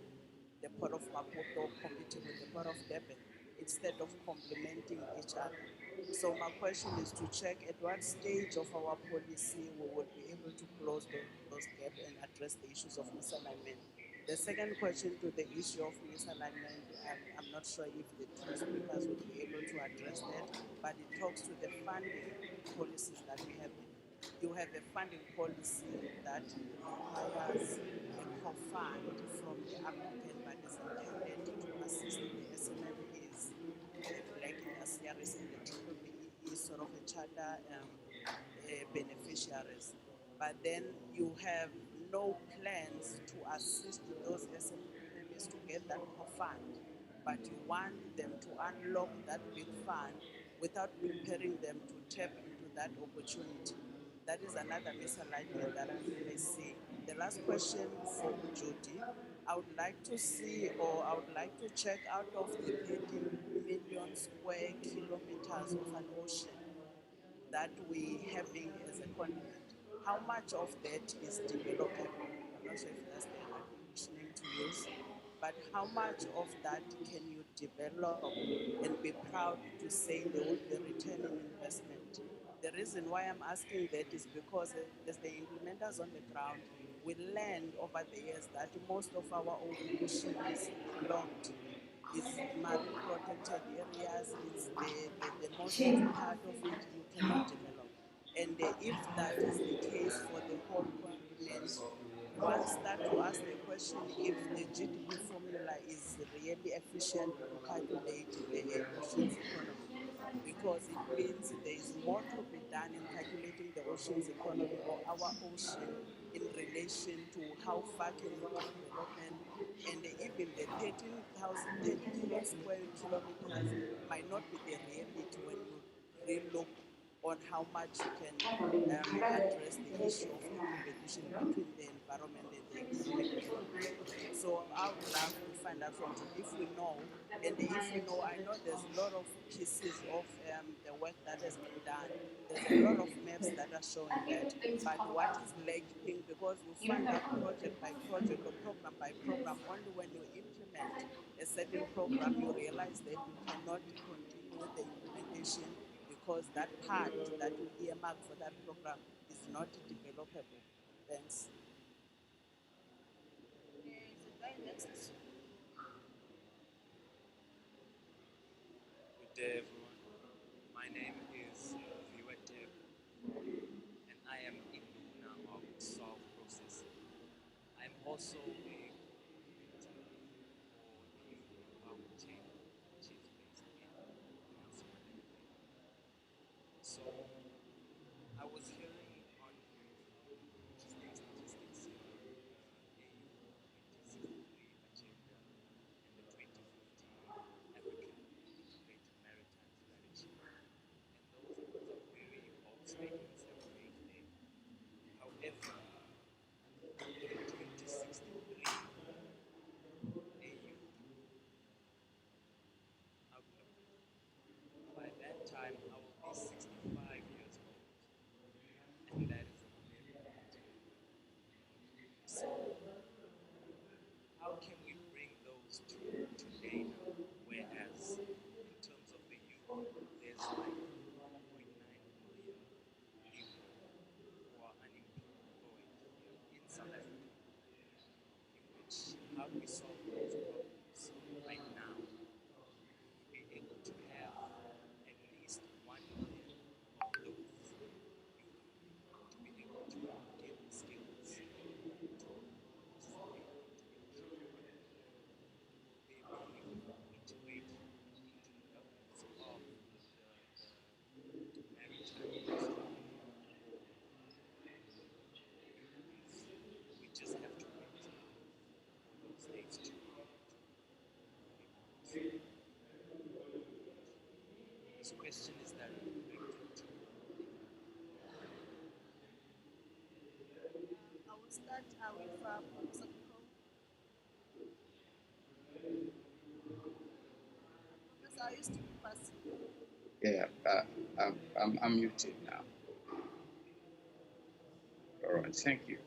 the port of Maputo competing with the port of Durban instead of complementing each other. So my question is to check at what stage of our policy we will be able to close those gaps and address the issues of misalignment. The second question to the issue of misalignment, I'm not sure if the two speakers will be able to address that, but it talks to the funding policies that we have. You have a funding policy that requires a co-fund from the applicant, but is intended to assist the SMMEs, the Black Industrialists and the BBBEE sort of a charter beneficiaries. But then you have no plans to assist those SMEs to get that fund, but you want them to unlock that big fund without preparing them to tap into that opportunity. That is another misalignment that I see. The last question for Judy, I would like to see, or I would like to check out of the 13 million square kilometers of an ocean that we having as a continent, how much of that is developable? I'm not sure if that's the right name to use, but how much of that can you develop and be proud to say there will be return in investment? The reason why I'm asking that is because as the implementers on the ground, we learned over the years that most of our ocean is locked, it's marine protected areas, it's the most part of it you cannot develop. And if that is the case for the whole continent, one start to ask the question if the GDP formula is really efficient to calculate the ocean's economy, because it means there is more to be done in calculating the ocean's economy or our ocean in relation to how far can it develop, and even the 13 square kilometers might not be the reality when you re-look on how much you can address the issue of the competition between the environment and the economic development. So I would love to find out from you if we know, and if we know, I know there's a lot of pieces of the work that has been done. There's a lot of maps that are showing that, but what is lacking, because you find out project by project or program by program, only when you implement a certain program, you realize that you cannot continue with the implementation because that part that you earmark for that program is not developable. Thanks. Okay, so guy next. Good day, everyone. My name is Gqeberha, and I am in Luna of Solve Processing. I'm also a coordinator for the Power Chain, which is based in Nelson Mandela Bay. So I was hearing on just the statistics here, AU 2063 agenda and the 2050 African Integrated Maritime Strategy. And those are very bold statements that were made there. However, in 2063, AU outlook, by that time I will be 65 years old, and that is a very long time. So, how can we bring those to today now? Whereas, in terms of the youth, there's like 1.9 million people who are unemployed in South Africa, in which how do we solve those problems right now? Be able to have at least 1 million of those youth to be able to get the skills to participate into the ocean economy. Will they be able to integrate into the governance of the maritime industry? Or we just have to wait for those days to be passed? This question is directed to I will start with Professor Kuko. Professor, are you still with us? Yeah, I'm muted now. All right, thank you.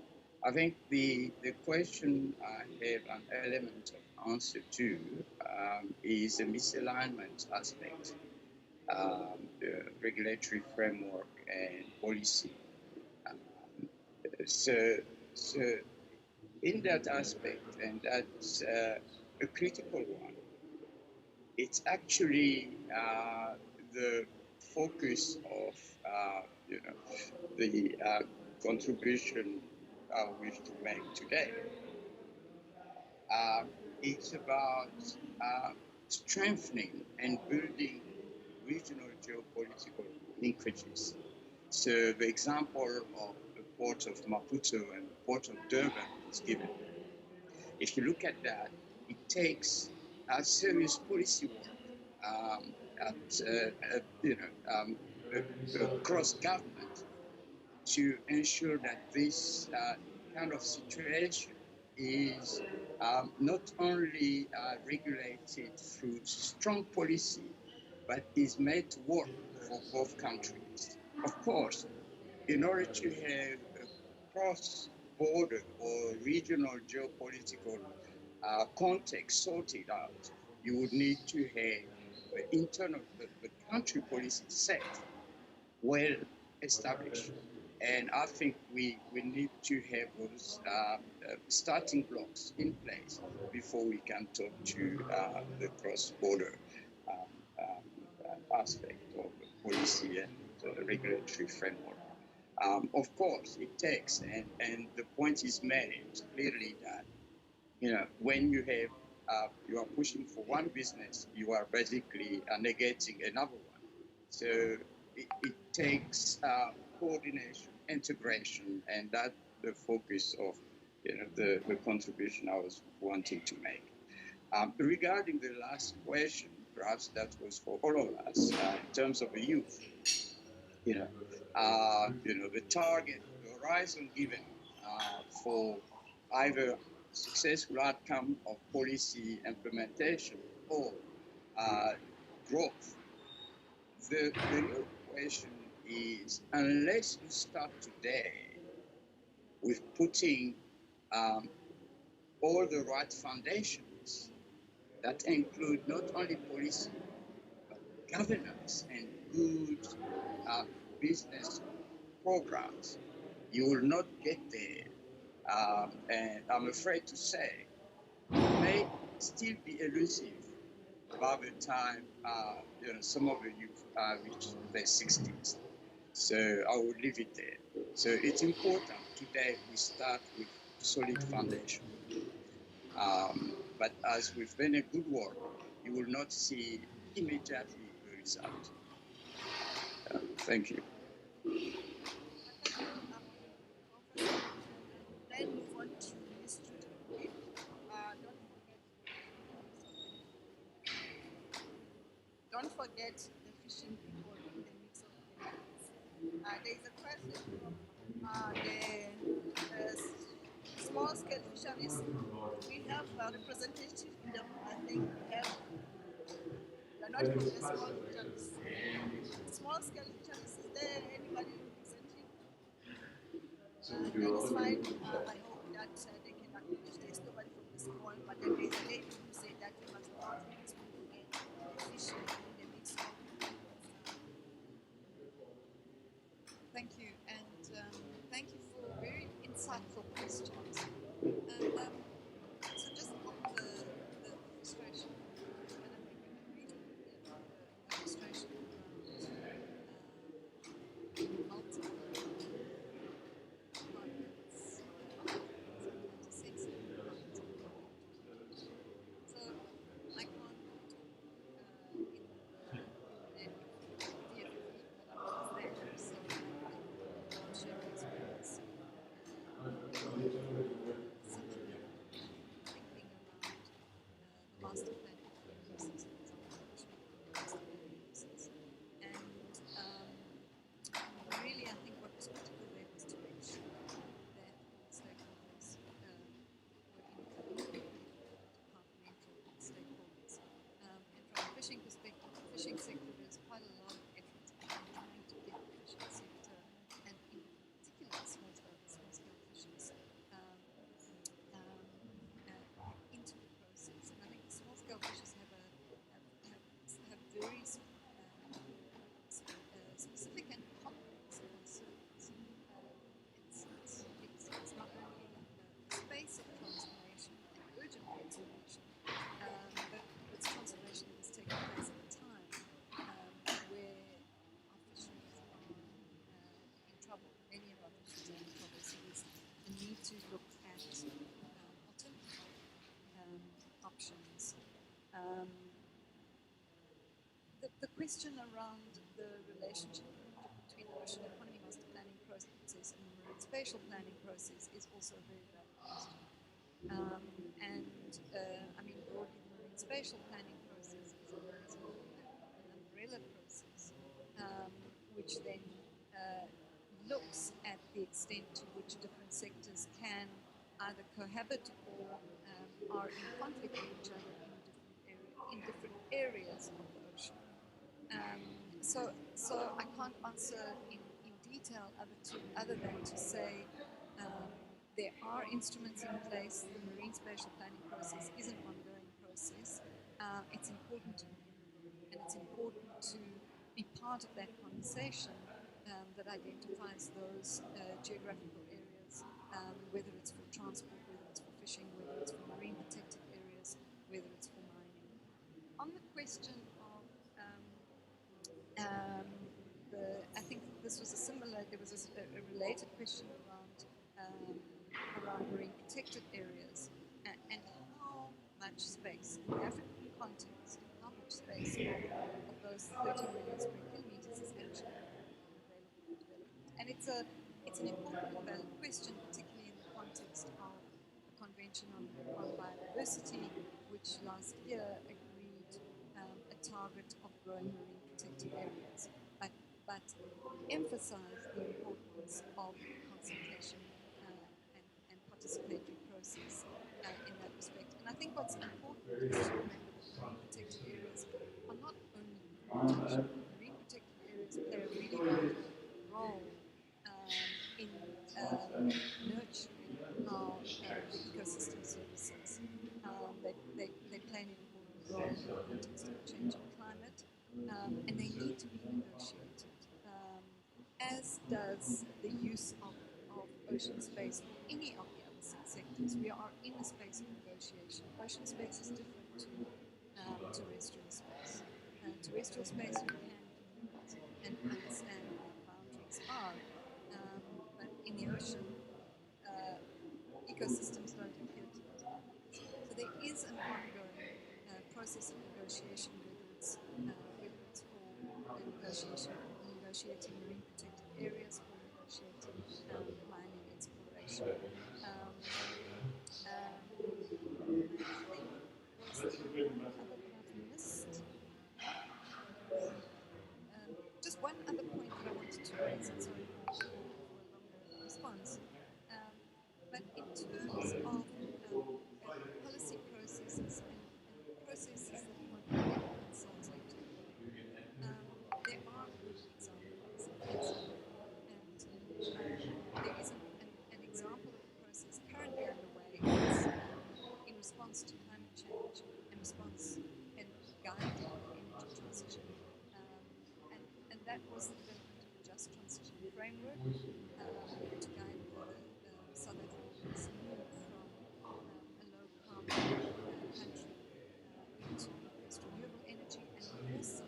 I think the question I have an element of answer to is the misalignment aspect, the regulatory framework and policy. Um, so, so in that aspect, and that's a critical one, it's actually the focus of the contribution I wish to make today. It's about strengthening and building regional geopolitical linkages. So the example of the port of Maputo and the port of Durban is given. If you look at that, it takes serious policy work across government to ensure that this kind of situation is not only regulated through strong policy, but is made to work for both countries. Of course, in order to have a cross-border or regional geopolitical context sorted out, you would need to have the country policy set well established. And I think we need to have those starting blocks in place before we can talk to the cross-border aspect of the policy and the regulatory framework. Of course, it takes, and the point is made clearly that when you are pushing for one business, you are basically negating another one. So it takes coordination, integration, and that's the focus of the contribution I was wanting to make. Regarding the last question, perhaps that was for all of us in terms of the youth. The target, the horizon given for either successful outcome of policy implementation or growth. The real question is, unless you start today with putting all the right foundations that include not only policy, but governance and good business programs, you will not get there. And I'm afraid to say, it may still be elusive by the time some of the youth reach their 60s. So I will leave it there. So it's important today we start with solid foundation. But as with any good work, you will not see immediately the result. Thank you. Then move on to Ms. Judy. Don't forget the fishing people in the mix of benefits. There is a question from the small-scale fisheries. We have a representative in the room. I think we are not from the small fisheries. Small-scale fisheries, is there anybody representing? That is fine. I hope that they can acknowledge there is nobody from the small, but then there is a lady who said that we must not mix again fishing in the mix of. Thank you, and thank you for very insightful questions. So just on the frustration, and I think we can read the frustration around multiple departments, sometimes a sense of so I can't talk in the name of DFV, but I was there, so I can share my experience. Some of the thinking around the master planning process, for example, pushing on the master planning process. And really, I think what was critical there was to make sure that all stakeholders were included, departmental stakeholders. And from a fishing perspective, the fishing sector, there's quite a lot of effort in trying to get the fishing sector, and in particular small-scale fishers, into the process. And I think the small-scale fishers have very specific and complex concerns. It's not only the space of transformation and urgent transformation, but it's transformation that is taking place at a time where our fisheries are in trouble. Many of our fisheries are in trouble. So there's a need to look at alternative options. The question around the relationship between the ocean economy master planning process and the marine spatial planning process is also a very valid question. I mean, broadly, the marine spatial planning process is an umbrella process, which then looks at the extent to which different sectors can either cohabit or are in conflict with each other in different areas of the ocean. So I can't answer in detail other than to say there are instruments in place. The marine spatial planning process is an ongoing process. It's important to be in the room, and it's important to be part of that conversation that identifies those geographical areas, whether it's for transport, whether it's for fishing, whether it's for marine protected areas, whether it's for mining. On the question of I think the this was a similar, there was a related question around marine protected areas and how much space, in the African context, how much space of those 13 million square kilometers is actually available for development. And it's an important and valid question, particularly in the context of the Convention on Biodiversity, which last year agreed a target of growing marine protected areas, but emphasized the importance of consultation and participatory process in that respect. And I think what's important is to remember that marine protected areas are not only protection. Marine protected areas play a really vital role in nurturing our ecosystem services. They play an important role in the context of changing climate, and they need to be negotiated, as does the use of ocean space or any of the other sectors. We are in a space of negotiation. Ocean space is different to terrestrial space. Terrestrial space you can limit and understand where the boundaries are, but in the ocean, ecosystems don't appear to be defined. So there is an ongoing process of negotiation, whether it's for negotiating marine protected areas or negotiating mining exploration. I think was there one other that I've missed? Just one other point that I wanted to raise, and sorry for a longer response. But in terms of policy processes and processes that one can consultate, there are good examples of this. And there is an example of a process currently underway in response to climate change, in response and guiding the energy transition. And that was the development of the Just Transition Framework to guide the South Africans move from a low carbon country into increased renewable energy, and also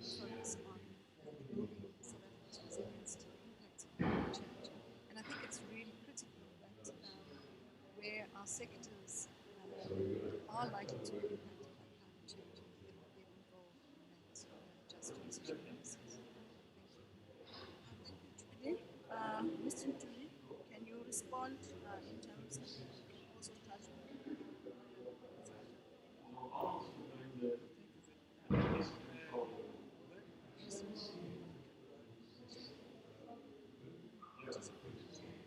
focus on building South Africa's resilience to the impacts of climate change. And I think it's really critical that where our sectors are likely to be impacted by climate change, that we get involved in that just transition process. Thank you. Thank you, Julie. Mr. Julie, can you respond in terms of also touch on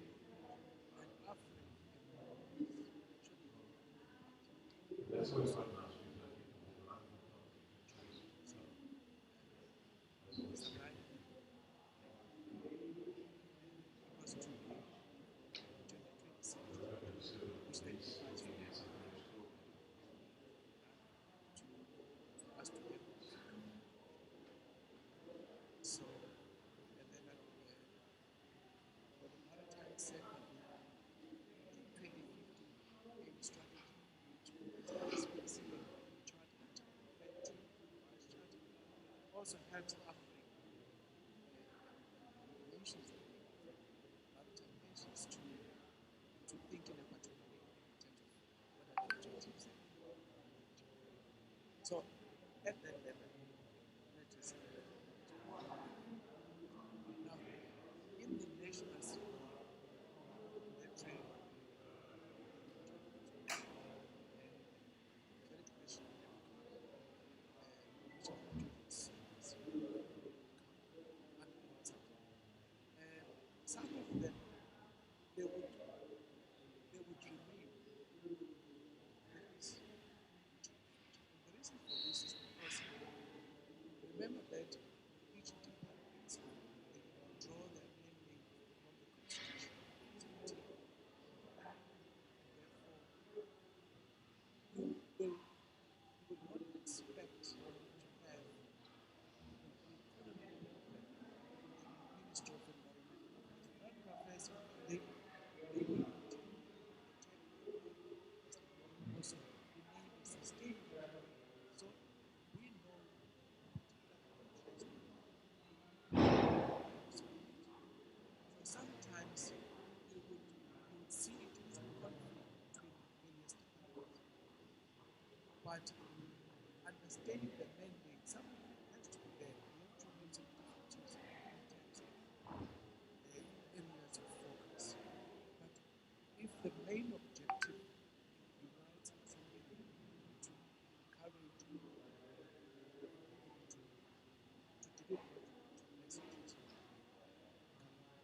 So, and then for the maritime sector, the 2050 aim strategy, which provides specific charter, 20 revised charter, also helps Africa, nations that make up maritime nations to think in a particular way in terms of what are the objectives. So, at that level, that is now in the national sphere, the trend very question which are activities some of them they would remain with this. And the reason for this is because but understanding the mandate, something has to be there. We have to make some differences in terms of areas of focus. But if the main objective, you write something to encourage people to deliver to messages,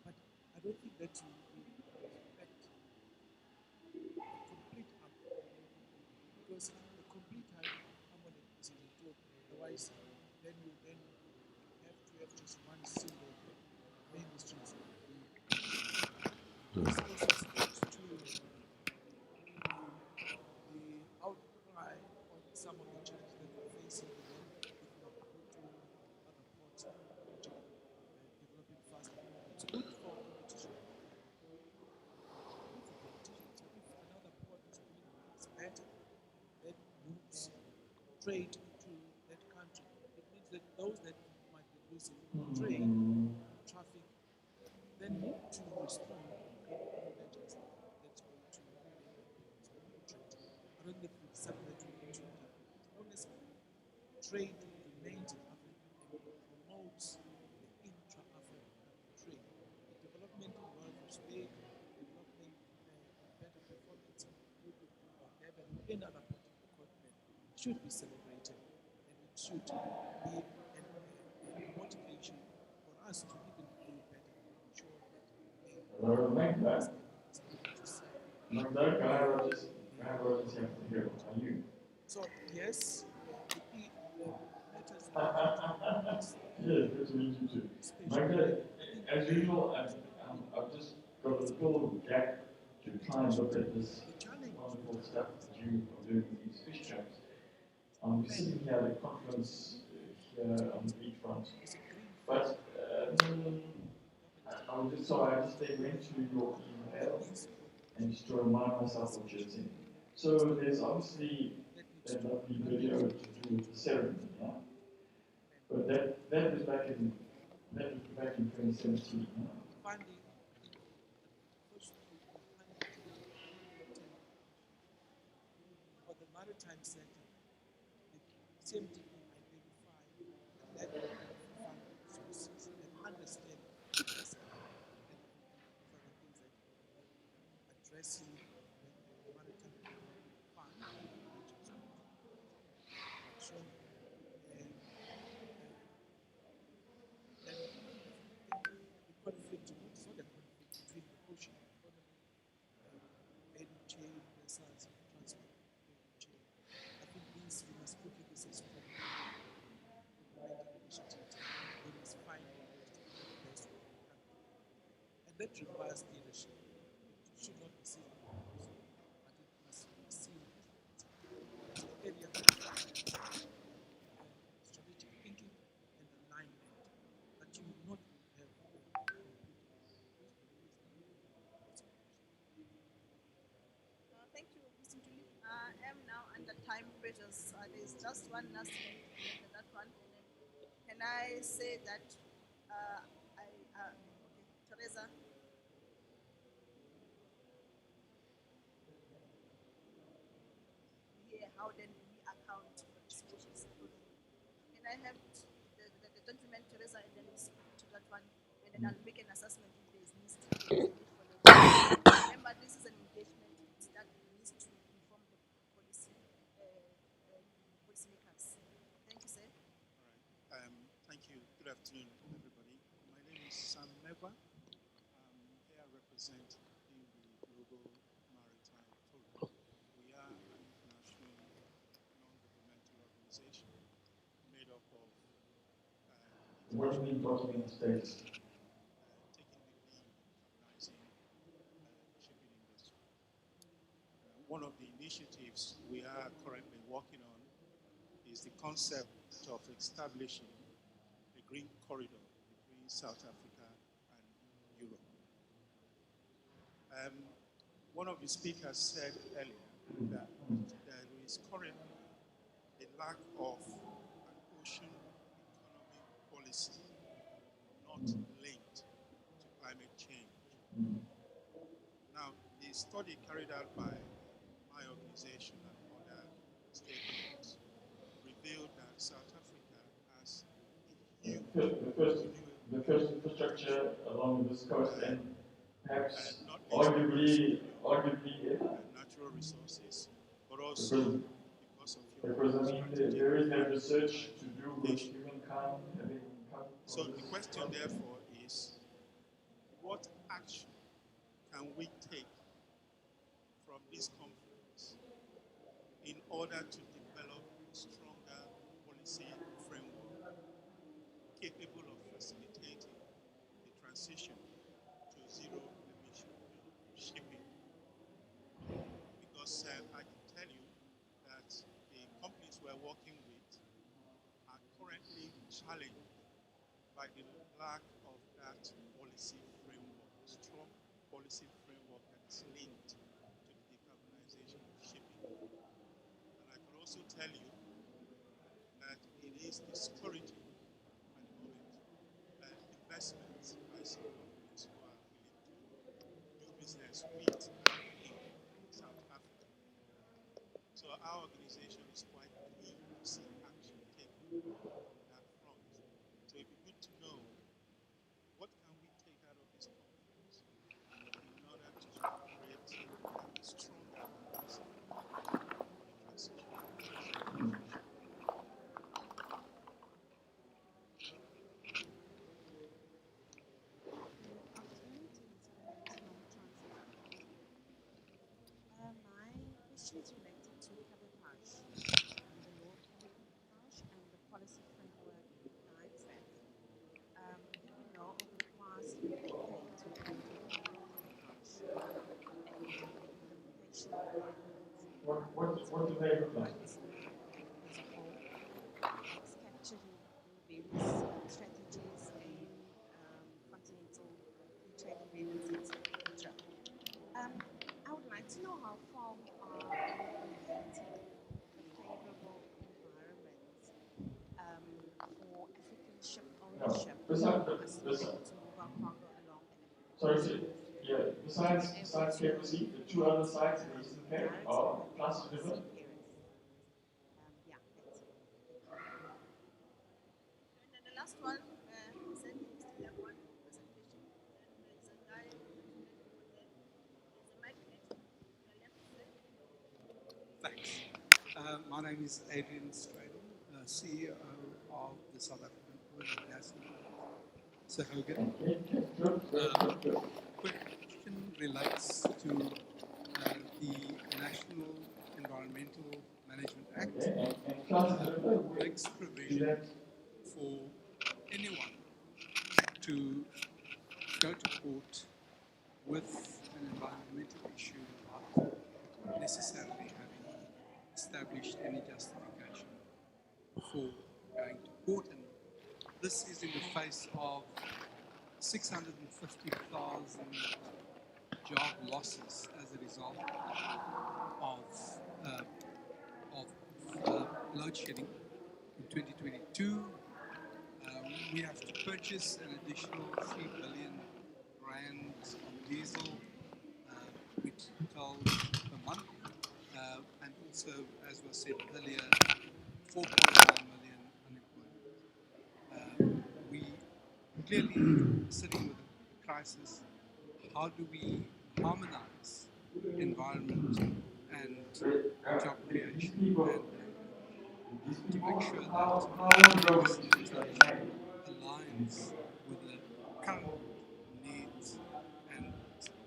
but I don't think that you expect a complete harmony, because the complete harmony is in the talk. Otherwise, then you have just one single mainstream. This also speaks to the outcry on some of the challenges that we're facing when looking at Kutu, other ports, which are developing faster. It's good for competition. Good for competition. So if another port is doing things better, that moves trade to that country, it means that those that might be losing trade, traffic, then need to respond to measures that's going to make trade. I don't think we separate two different. As long as trade remains in Africa and promotes the intra-African trade, the development in welfare state, development better performance in Kudu or Gqeberha or any other part of the continent should be celebrated, and it should be a motivation for us to even do better and ensure that so yes, the key matters Yes, good to meet you too. As usual, I've just got a little gap to try and look at this wonderful stuff that you are doing with these fish traps. We're sitting here at a conference here on the beachfront, but I was just so I just went to your email and just to remind myself what you're saying. So there's obviously that lovely video to do with the ceremony, yeah? But that was back in 2017. Yeah? Funding for the maritime sector, the CMDP identified the lack of funding sources and understand this and further things like addressing the maritime fund, which is shown then the conflict, not so the conflict between the ocean economy, value chain versus transport value chain. I think this, we must look at this as complementing initiatives. We must find ways to do the best for the country. And that requires leadership. It should not be seen but it must be seen as the area that strategic thinking and alignment, but you will not have Thank you, Mr. Julie. I am now under time pressures. There's just one last minute left that one. Can I say that okay, Teresa? Here, how then do we account for this ocean's economy? Can I have the gentleman, Teresa, and then we speak to that one, and then I'll make an assessment if there is need for the remember, this is an engagement that needs to inform the policy policymakers. Thank you, sir. All right. Thank you. Good afternoon, everybody. My name is Sam Megwa. Here I represent the Global Maritime Forum. We are an international non-governmental organization made up of what do you mean document status? taking the lead in decarbonizing the shipping industry. One of the initiatives we are currently working on is the concept of establishing a green corridor between South Africa and Europe. One of the speakers said earlier that there is currently a lack of an ocean economy policy not linked to climate change. Now, the study carried out by my organization and other stakeholders the first infrastructure along this coast, and perhaps not arguably natural resources, but also because of your because I mean there is no research to do with nation. humankind having come So from the this question continent. therefore is, what action can we take from this conference in order to develop a stronger policy framework capable of facilitating the transition to zero emission shipping? Because I can tell you that the companies we're working with are currently challenged by the lack of that policy framework, strong policy framework that is linked to the decarbonization of shipping. And I can also tell you that it is discouraging at the moment investments by some companies who are willing to do business with in South Africa. So our organization is quite keen to see action taken on that front. So it'd be good to know, what can we take out of this conference in order to create a stronger policy for the transition? My question is related to Gqeberha, the law of Gqeberha and the policy framework guides that. We know over the past decades we've been dealing with Gqeberha and the implementation of that What do they look like? as a whole, it's capturing the various strategies and continental free trade agreements, etc. I would like to know how far we are in creating a favorable environment for African ship ownership for us to be able to move our cargo along Besides KFC, the two other sites in the Eastern Cape are Plus River. Yeah, that's it. And then the last one, said we still have one presentation. Then there's a guy over there. There's a mic next to the left side. Thanks. My name is Adrian Stradle, CEO of the South African Oil and Gas Sir Hogan. Question relates to the National Environmental Management Act, makes provision for anyone to go to court with an environmental issue without necessarily having established any justification for going to court. And this is in the face of 650,000 job losses as a result of load shedding in 2022. We have to purchase an additional 3 billion rand of diesel, which told per month, and also, as was said earlier, 4.9 million unemployment. We clearly sitting with a crisis. How do we harmonize environment and job creation and to make sure that this legislation aligns with the current needs and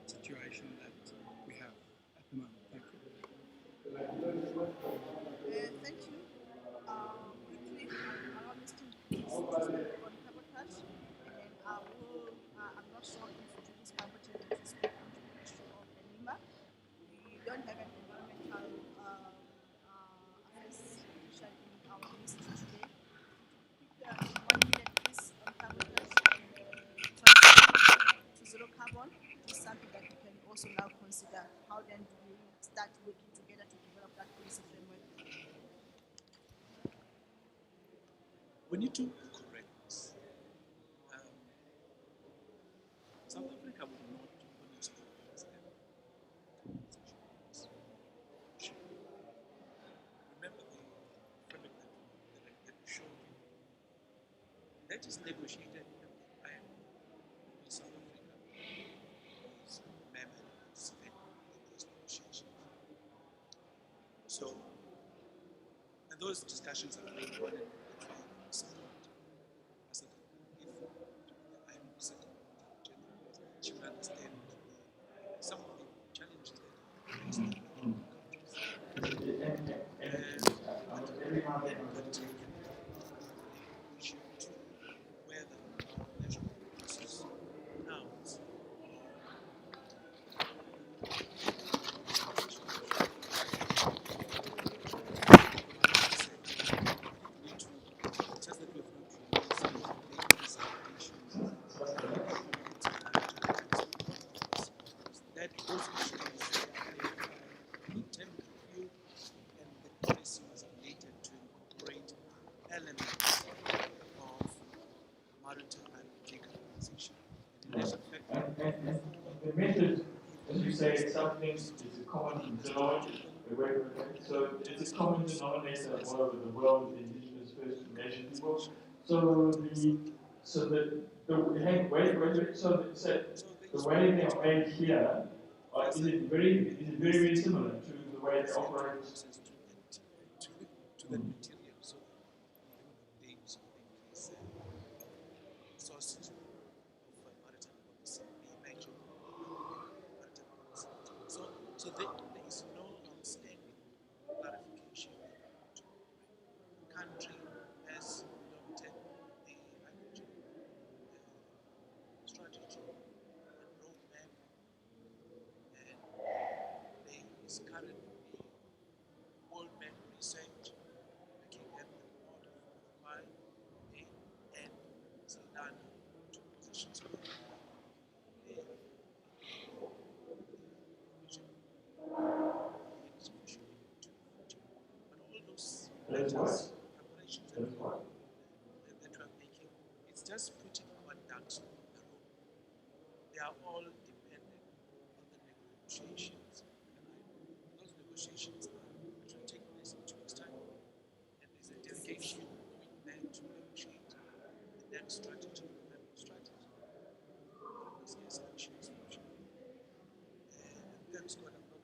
situation that we have at the moment? Thank you. Thank you. Quickly, allow me to speak on cabotage, and then I will. I'm not sure if Julie's competent to speak on the issue of the NEMA. We don't have an environmental affairs official in our list today. Quick, 1 minute please on cabotage and transition to zero carbon is something that we can also now consider. How then do we start working together to develop that policy framework? We need to correct this. South Africa would not honestly understand. Remember the framework that we showed you. That that is negotiated at the IMO with South Africa is member participate in those negotiations. So, and those discussions are going on in the settlement. I said, if the IMO settlement general, she will understand some of the challenges that are faced in countries. Issue to whether our national forces nouns just that we have not released latest recommendations that those issues in terms of view and the policy was updated to incorporate elements of maritime decarbonization. And the method, as you say, it's something, it's a common denominator, so it's a common denominator all over the world, the indigenous First Nation people. So the way they are made here, is it very similar to the way they operate? To that material, so names of these sources of maritime policy, the emerging maritime policy. So there is no outstanding clarification about the country has adopted the hydrogen strategy and roadmap, and there is currently World Bank research looking at the port of Mumbai and Saldanha, two positions of the but all those letters, preparations that we are making, it's just putting our ducks in a row. They are all dependent on the negotiations. And those negotiations are actually taking place in 2 weeks' time. And there's a delegation going there to negotiate the next strategy, the member strategy. Because there's issues. And thanks God I'm not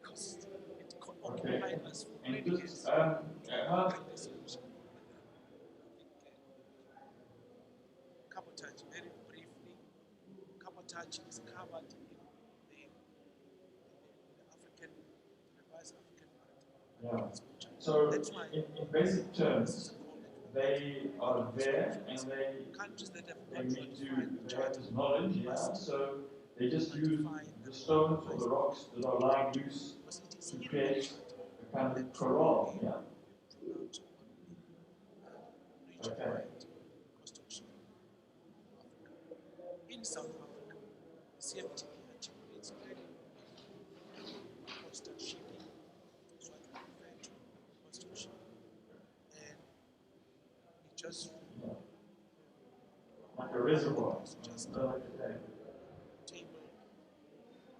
because it occupied us for many years. Cabotage, very briefly, cabotage is covered in the African, revised African maritime. So in basic terms, they are there and they need to have this knowledge, yeah. So they just use the stones or the rocks that are lying loose to create a kind of corral, yeah. Okay. In South Africa, the CMTP it's clearly coastal shipping, is what we refer to, coastal shipping, and it just like a reservoir. Just table,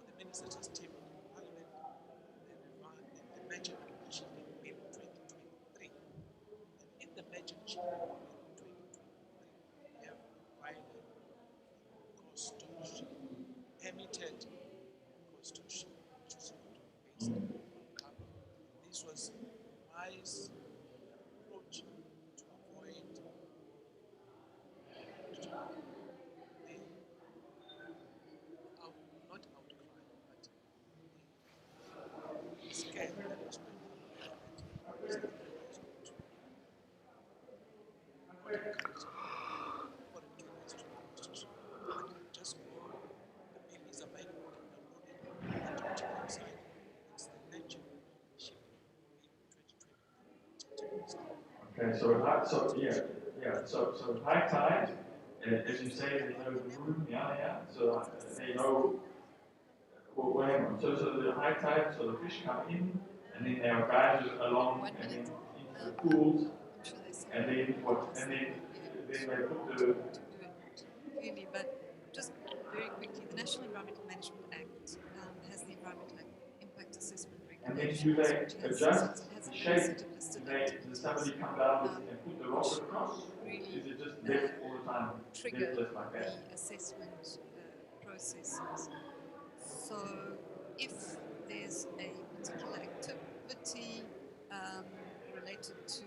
the minister just tabled in Parliament the major shipping bill 2023, and in the major shipping bill 2023, they have provided coastal shipping, permitted coastal shipping, which is not based on carbon. This was a wise approach to avoid not outcry, but scare that was going on there that South Africa is going to not encourage foreign carriers to coastal but just more. The bill is available and downloaded on the website. It's the legend shipping bill 2023. Okay, so high tide, as you say, they know the room, yeah. So they know. Well, hang on. So the high tide, so the fish come in, and then they are guided along, and then into the pools, and then what? And then they put the. Clearly, but just very quickly, the National Environmental Management Act has the environmental impact assessment regulations. And then do they adjust the shape? Does somebody come down and put the rock across? Really, is it just left all trigger the assessment processes. So if there's a particular activity related to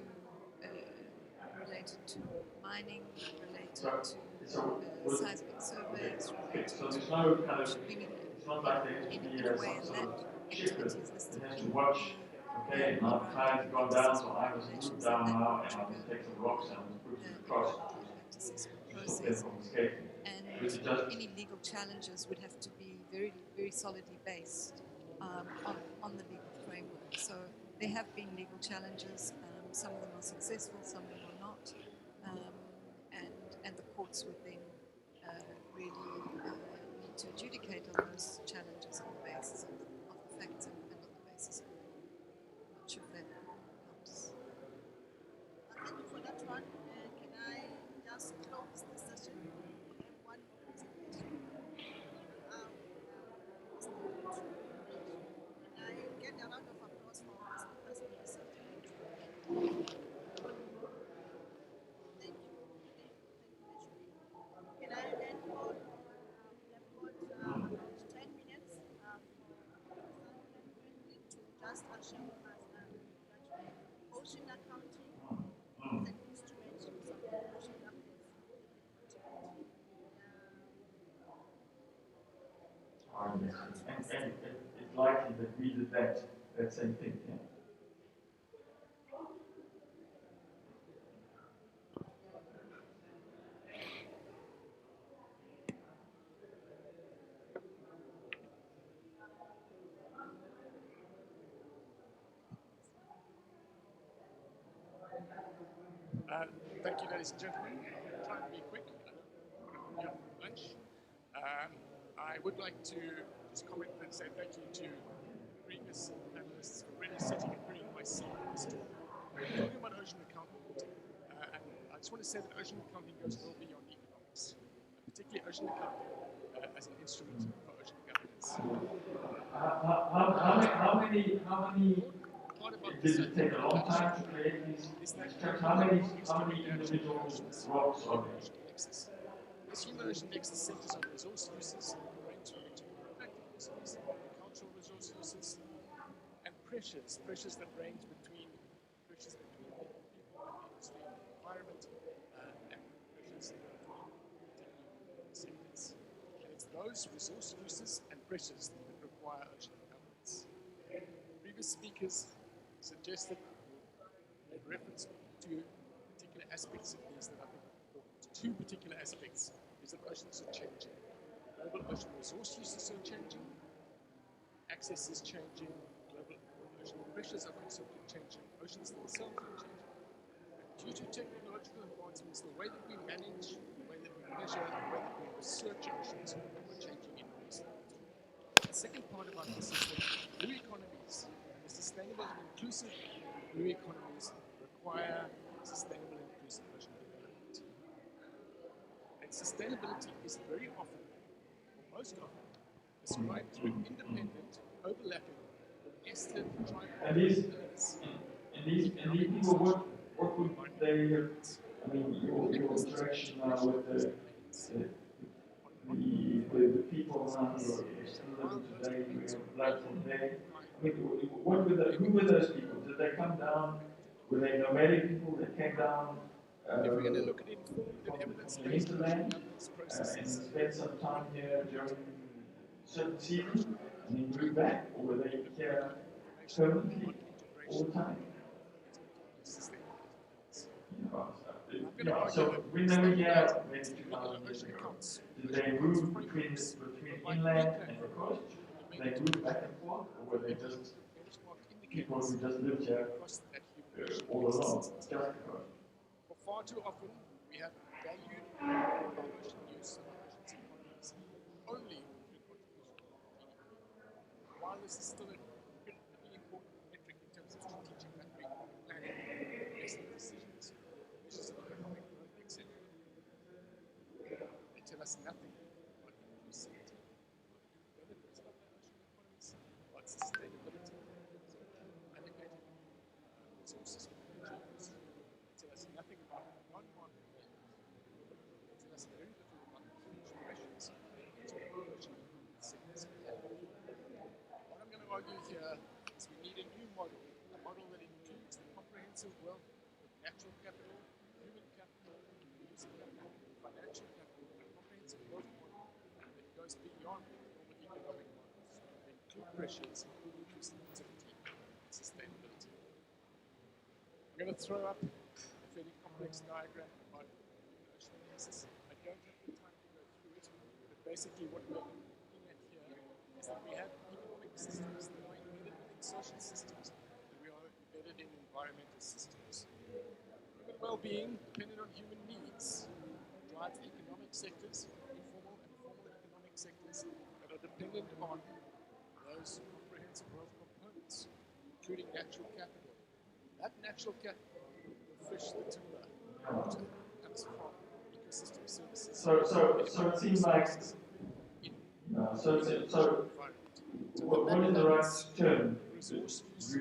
mining, related to seismic surveys, related to shipping in a way, and that activity is listed in the Okay, now tide's gone down, so I must move down now, and I must take some rocks and I must push them across to stop them from escaping. and any legal challenges would have to be very, very solidly based on the legal framework. So there have been legal challenges. Some of them are successful, some of them are not, and the courts would then really need to adjudicate on those challenges on the basis of the facts and on the basis of the law. I'm not sure if that helps. Thank you for that one. Can I just close the session? We have one more presentation. Can I get a round of applause for the speakers in this session? Thank you. Thank you, Ashley. Can I then call, we have got about 10 minutes to just usher us that ocean accounting is an instrument to support ocean affairs in the continent. And it's likely that we did that same thing, yeah? Thank you, ladies and gentlemen. I'll try and be quick. I'm on lunch. I would like to just comment and say thank you to previous panelists for really setting and bringing my seat on this talk. We're talking about ocean accounting, and I just want to say that ocean accounting goes well beyond economics, particularly ocean accounting as an instrument for ocean governance. How many did it take a long time to create these structures? How many individual rocks are there? This human ocean nexus centers on resource uses, range from practical resources, cultural resource uses, and pressures that range between pressures between people and industry and the environment, and pressures between particular sectors. And it's those resource uses and pressures that require ocean governance. Previous speakers suggested, made reference to particular aspects of these that I think are important. Two particular aspects is that oceans are changing. Global ocean resource uses are changing, access is changing, global ocean pressures are also changing, oceans themselves are changing. And due to technological advancements, the way that we manage, the way that we measure, the way that we research oceans are changing enormously. The second part about this is that blue economies, and the sustainable and inclusive blue economies, require sustainable and inclusive ocean development. And sustainability is very often, or most often, described through independent, overlapping, nested And these people, what would they, I mean, your interaction now with the people around you, still living today, we have platform day. I mean, who were those people? Did they come down? Were they nomadic people that came down if we're going to look at informative evidence-based hinterland processes, and spent some time here during certain seasons and then moved back, or were they here permanently all the time? So when they were here maybe 2,000 years ago, did they move between inland and the coast? Did they move back and forth, or were they just people who just lived here all along, just the coast? For far too often, we have valued our ocean use and our ocean economies only through contribution to GDP. While this is still a critically important metric in terms of strategic macroeconomic planning, investment decisions, measures of economic growth, etc., they tell us nothing about inclusivity, about the benefits of the ocean economies, about sustainability, allocating resources for energy use. They tell us nothing about non-market argue here is we need a new model, a model that includes the comprehensive wealth of natural capital, human capital, music capital, financial capital, a comprehensive wealth model that goes beyond normal economic models to include pressures, inclusivity, and sustainability. I'm going to throw up a fairly complex diagram on the ocean nexus. I don't have the time to go through it, but basically what we're looking at here is that we have economic systems that are embedded within social systems, and we are embedded in environmental systems. Human well-being, dependent on human needs, drives economic sectors, informal and formal economic sectors that are dependent on those comprehensive wealth components, including natural capital. That natural capital, the fish, the timber, water, comes from ecosystem services. So it seems like, what is the right term, do you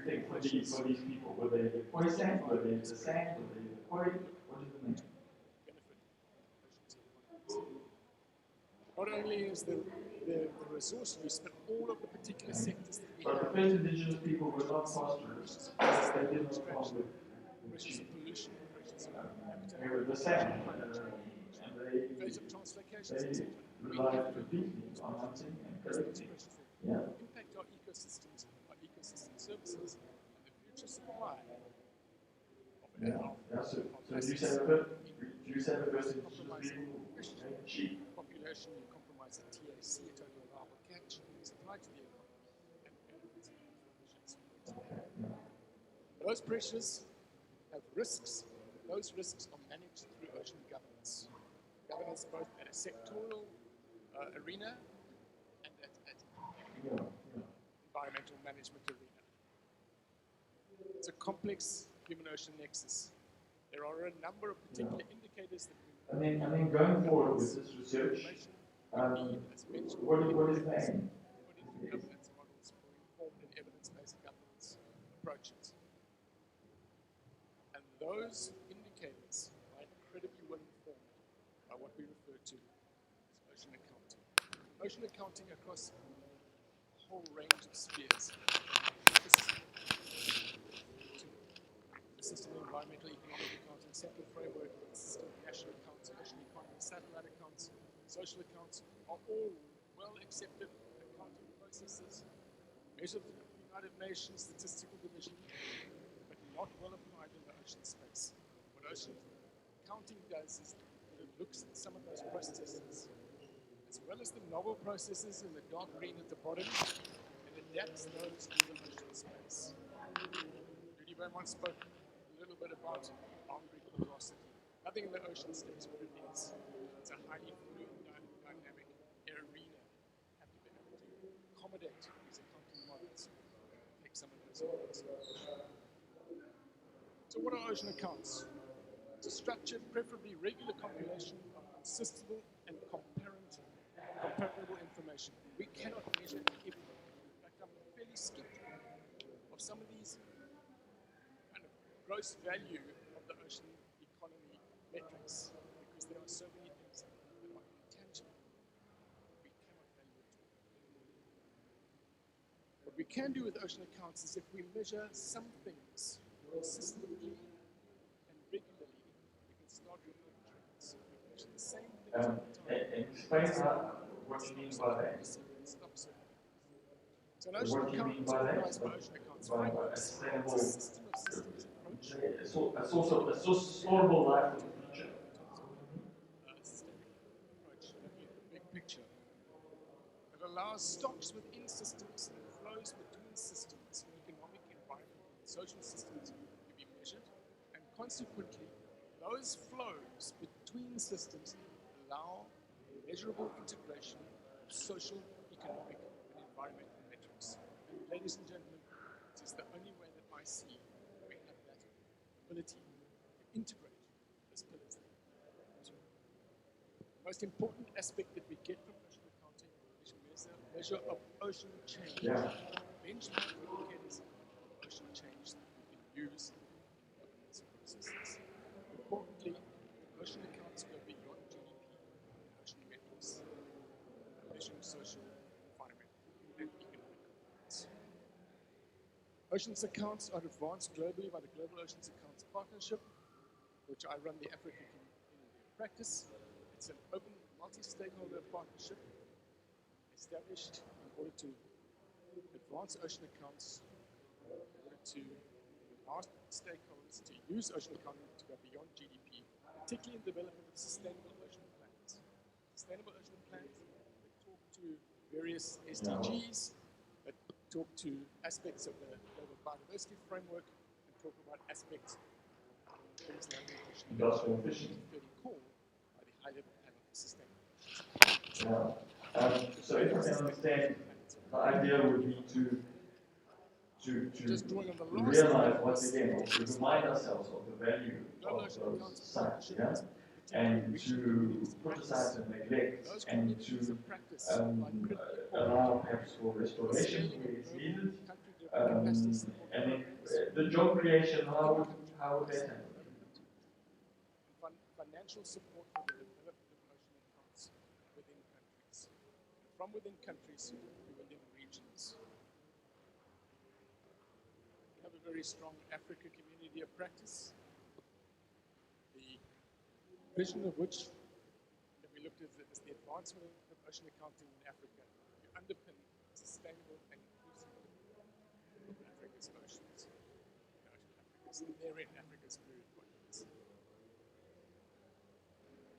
think, for these people? Were they the koi sand? Were they the sand? Were they the koi? What is the name? Not only is the resource use, but all of the particular sectors that we But have. the first indigenous people were not pastoralists. They did not farm with Pressures of pollution, pressures of habitat. They were the sand, and phase of translocations, etc. they relied completely on hunting and collecting. Yeah. Impact our ecosystem services, and the future supply of So you said the first indigenous people were cheap. population, you compromise the TAC, a total allowable catch, supply to the economy, and benefits and emissions. Those pressures have risks. Those risks are managed through ocean governance. Governance both at a sectoral arena and at environmental management arena. It's a complex human-ocean nexus. There are a number of particular indicators that we I mean, going forward with this research, what is the aim? Governance models for informed and evidence-based governance approaches. And those indicators are incredibly well informed by what we refer to as ocean accounting. Ocean accounting across a whole range of spheres. The system of environmental economic accounting, central framework, the system of national accounts, ocean economy, satellite accounts, social accounts are all well accepted accounting processes, measured through the United Nations Statistical Division, but not well applied in the ocean space. What ocean accounting does is that it looks at some of those processes, as well as the novel processes in the dark green at the bottom, and adapts those to the ocean space. Judy Beaumont spoke a little bit about boundary porosity. Nothing in the ocean stays what it is. It's a highly fluid, dynamic arena. Have to be able to accommodate these accounting models, take some of those models. So what are ocean accounts? It's a structured, preferably regular compilation of consistent and comparable information. We cannot measure everything. In fact, I'm fairly skeptical of some of these kind of gross value of the ocean economy metrics, because there are so many things that are intangible. We cannot value it all. What we can do with ocean accounts is if we measure some things consistently and regularly, we can start looking at trends. We measure the same things all the time. Explain what you mean by that. So an ocean account is organized by ocean accounts frameworks. It's a system of systems approach. A sustainable life of the future. Systemic approach, looking at the big picture. It allows stocks within systems and flows between systems, economic, environmental, and social systems to be measured, and consequently, those flows between systems allow measurable integration of social, economic, and environmental metrics. And ladies and gentlemen, it is the only way that I see we have that ability to integrate those pillars. The most important aspect that we get from ocean accounting is measure of ocean change. Benchmark indicators of ocean change that we can use in governance processes. Importantly, ocean accounts go beyond GDP and ocean metrics, measuring social, environmental, and economic components. Oceans accounts are advanced globally by the Global Oceans Accounts Partnership, which I run the Africa Community of Practice. It's an open multi-stakeholder partnership established in order to advance ocean accounts, in order to allow stakeholders to use ocean accounting to go beyond GDP, particularly in development of sustainable ocean plans. Sustainable ocean plans that talk to various SDGs, that talk to aspects of the global biodiversity framework, and talk about aspects of things like industrial fishing. 2030 call by the high-level panel for sustainable. So if I can understand, the idea would be to realize once again, or to remind ourselves of the value of those sites, yeah? And to put aside some neglect and to allow perhaps for restoration where it's needed. And then the job creation, how would that happen? Financial support for the development of ocean accounts within countries. From within countries to within regions. We have a very strong Africa community of practice. The vision of which that we looked at is the advancement of ocean accounting in Africa to underpin sustainable and inclusive of Africa's oceans. And therein Africa's blue economies.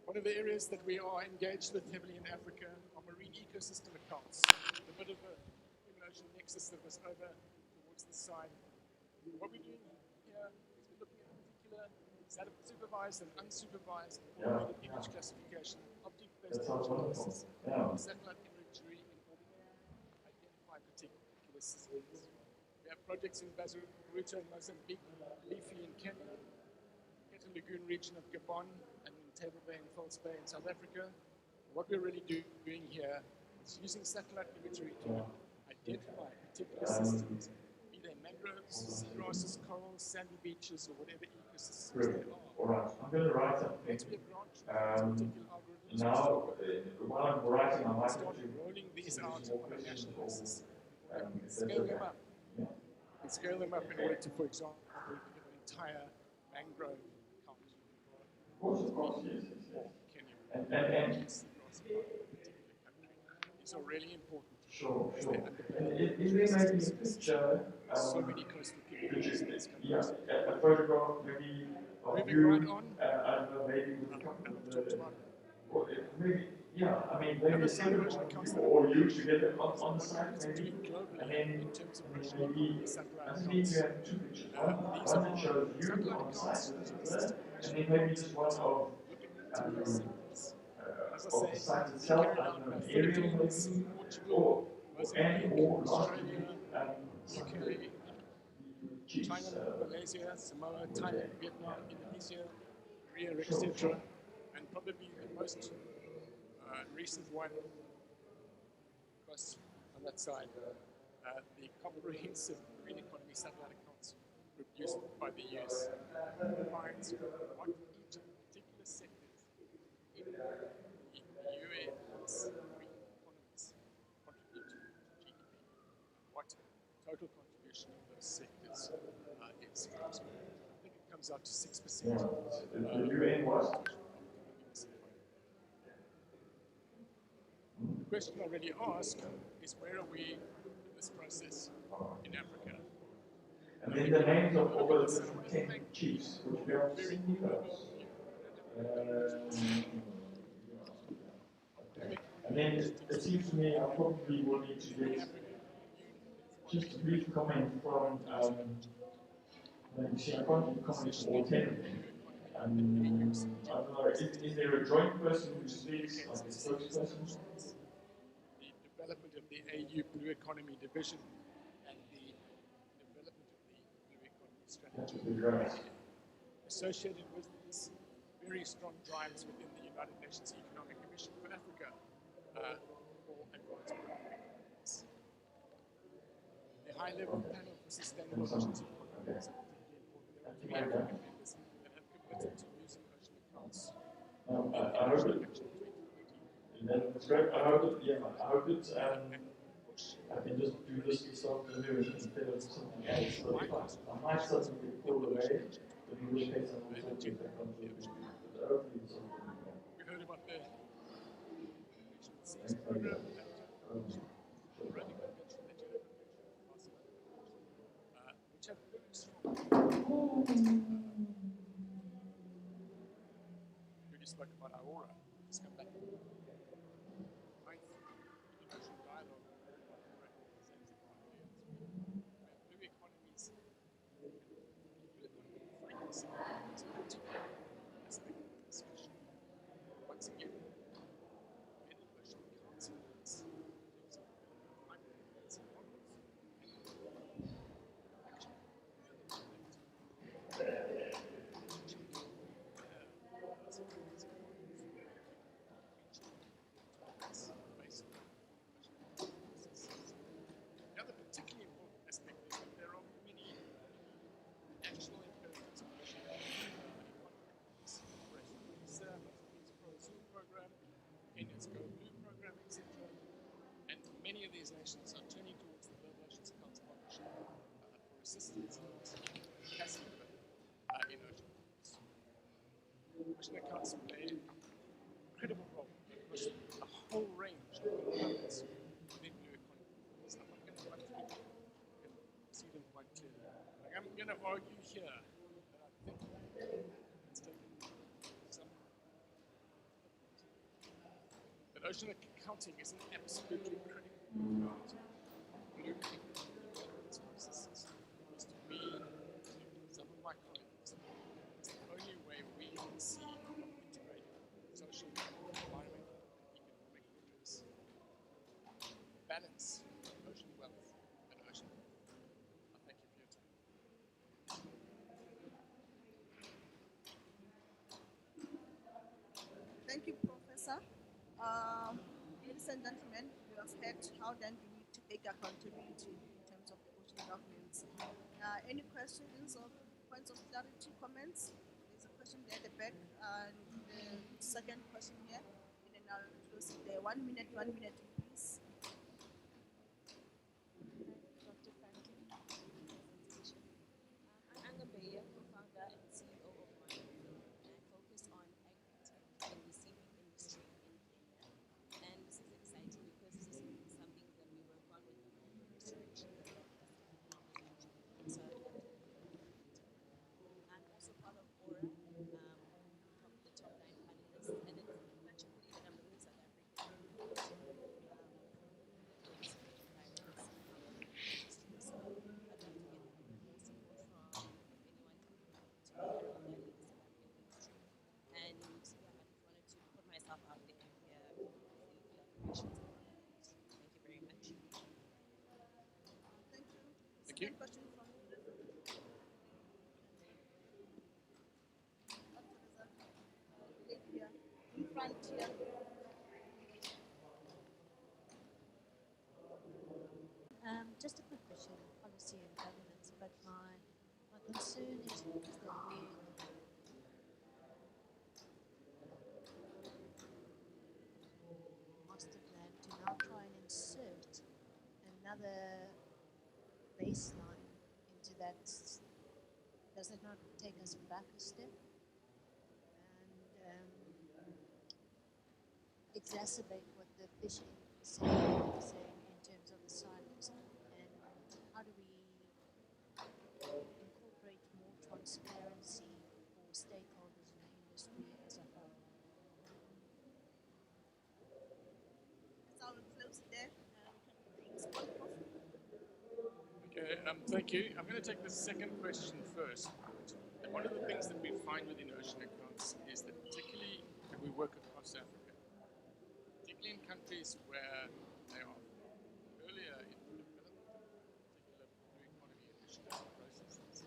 One of the areas that we are engaged with heavily in Africa are marine ecosystem accounts. A bit of a human ocean nexus that was over towards the side. What we're doing here is we're looking at particular supervised and unsupervised automated image classification, object-based image analysis, satellite imagery in order to identify particular systems. We have projects in Bazaruta in Mozambique, Leafy in Kenya, Keter Lagoon region of Gabon, and in Table Bay and False Bay in South Africa. What we're really doing here is using satellite imagery to identify particular systems, be they mangroves, seagrasses, corals, sandy beaches, or whatever ecosystems they are. All right, I'm going to write something. Now, while I'm writing, I might start rolling these out on a national basis. Scale them up. And scale them up in order to, for example, get an entire mangrove count. Of course, yes. And these are really important. Sure. And is there maybe a picture? So many coastal communities in this country. Yeah, a photograph maybe of you. Right on. I don't know, maybe with a couple of the. Or maybe, yeah, I mean, maybe a photograph of you or you together on the site, maybe. And then maybe underneath you have two pictures. One that shows you on the site, and then maybe just one of the site itself, I don't know, an aerial maybe, or lastly, China, Malaysia, Samoa, Thailand, Vietnam, Indonesia, Korea, etc. And probably the most recent one across on that side, the comprehensive marine economy satellite accounts produced by the US defines what each of the particular sectors in the UN's marine economies contribute to GDP, what total contribution of those sectors is. I think it comes out to 6%. The UN was? The question I already asked is where are we in this process in Africa? And then the names of all the different 10 chiefs, which we have seen those. And then it seems to me I probably will need to get just a brief comment from, see, I can't get comments from all 10 of them. I don't know, is there a joint person who speaks, like a spokesperson? The development of the AU Blue Economy Division and the development of the Blue Economy Strategy. Associated with this very strong drives within the United Nations Economic Commission for Africa for advanced programs. The high-level panel for sustainable oceans economy is particularly important. There are 3 African members that have committed to using ocean accounts. I hope it. That's great. I hope it. Yeah, I hope it. I can just do this this afternoon instead of something else. But if I might suddenly get pulled away, but in which case I will totally back on to the but hopefully it's something like that. We heard about the Thanks, program buddy. that the Rugby Convention, the Gender Convention of Barcelona Convention, which have very strong. We just spoke about Aurora. Just come back. International dialogue on Aurora Zanzibar earlier this week. We have blue economies, blue economy finance. It's a particular aspect of the discussion. Once again, where the Ocean Council is in terms of climate financing models and actually the other particularly important aspect is that there are many national imperatives of ocean economies. Mozambique's Pro-Zoo program, Kenya's Go Blue program, etc. And many of these nations are turning towards the Global Oceans Council Partnership for assistance in capacity development in ocean accounts. Ocean accounts play an incredible role across a whole range of components within blue economy. So I'm not going to run through them. You can see them quite clearly. I'm going to argue here that I think it's taken some that ocean accounting is an absolutely critical component of blue economy processes. Because to me, to some of my colleagues, it's the only way we can see of integrating social, environmental, and economic interests, balance ocean wealth and ocean health. I thank you for your time. Thank you, Professor. Ladies and gentlemen, you have heard how then we need to take accountability in terms of the ocean governance. Any questions or points of clarity, comments? There's a question there at the back, and the second question here, and then I'll close it there. 1 minute, please. Dr. Franklin, for the presentation. I'm Gqeberha, co-founder and CEO of Maritime, and I focus on agri-tech in the seafood industry in Kenya. And this is exciting because this is something that we work on with our own research that Pacific Farmers actually sponsor and I'm also part of Aura, the top 9 panelists, and it's particularly that I'm the only South African So I'd love to get more support from anyone to herald that in the South African industry. And yeah, I just wanted to put myself out there and hear a few collaborations around that industry. Thank you very much. Thank you. Thank you. Second question from Lydia, in front here. Just a quick question on policy and governance, but my concern is that we master plan to now try and insert another baseline into that. Does it not take us back a step and exacerbate what the fishing sector is saying in terms of the silos? And how do we incorporate more transparency for stakeholders in the industry as a whole? So I'll close it there. Respond, Prof. Okay, thank you. I'm going to take the second question first. One of the things that we find within ocean accounts is that particularly when we work across Africa, particularly in countries where they are earlier in the development of particular blue economy initiatives and processes,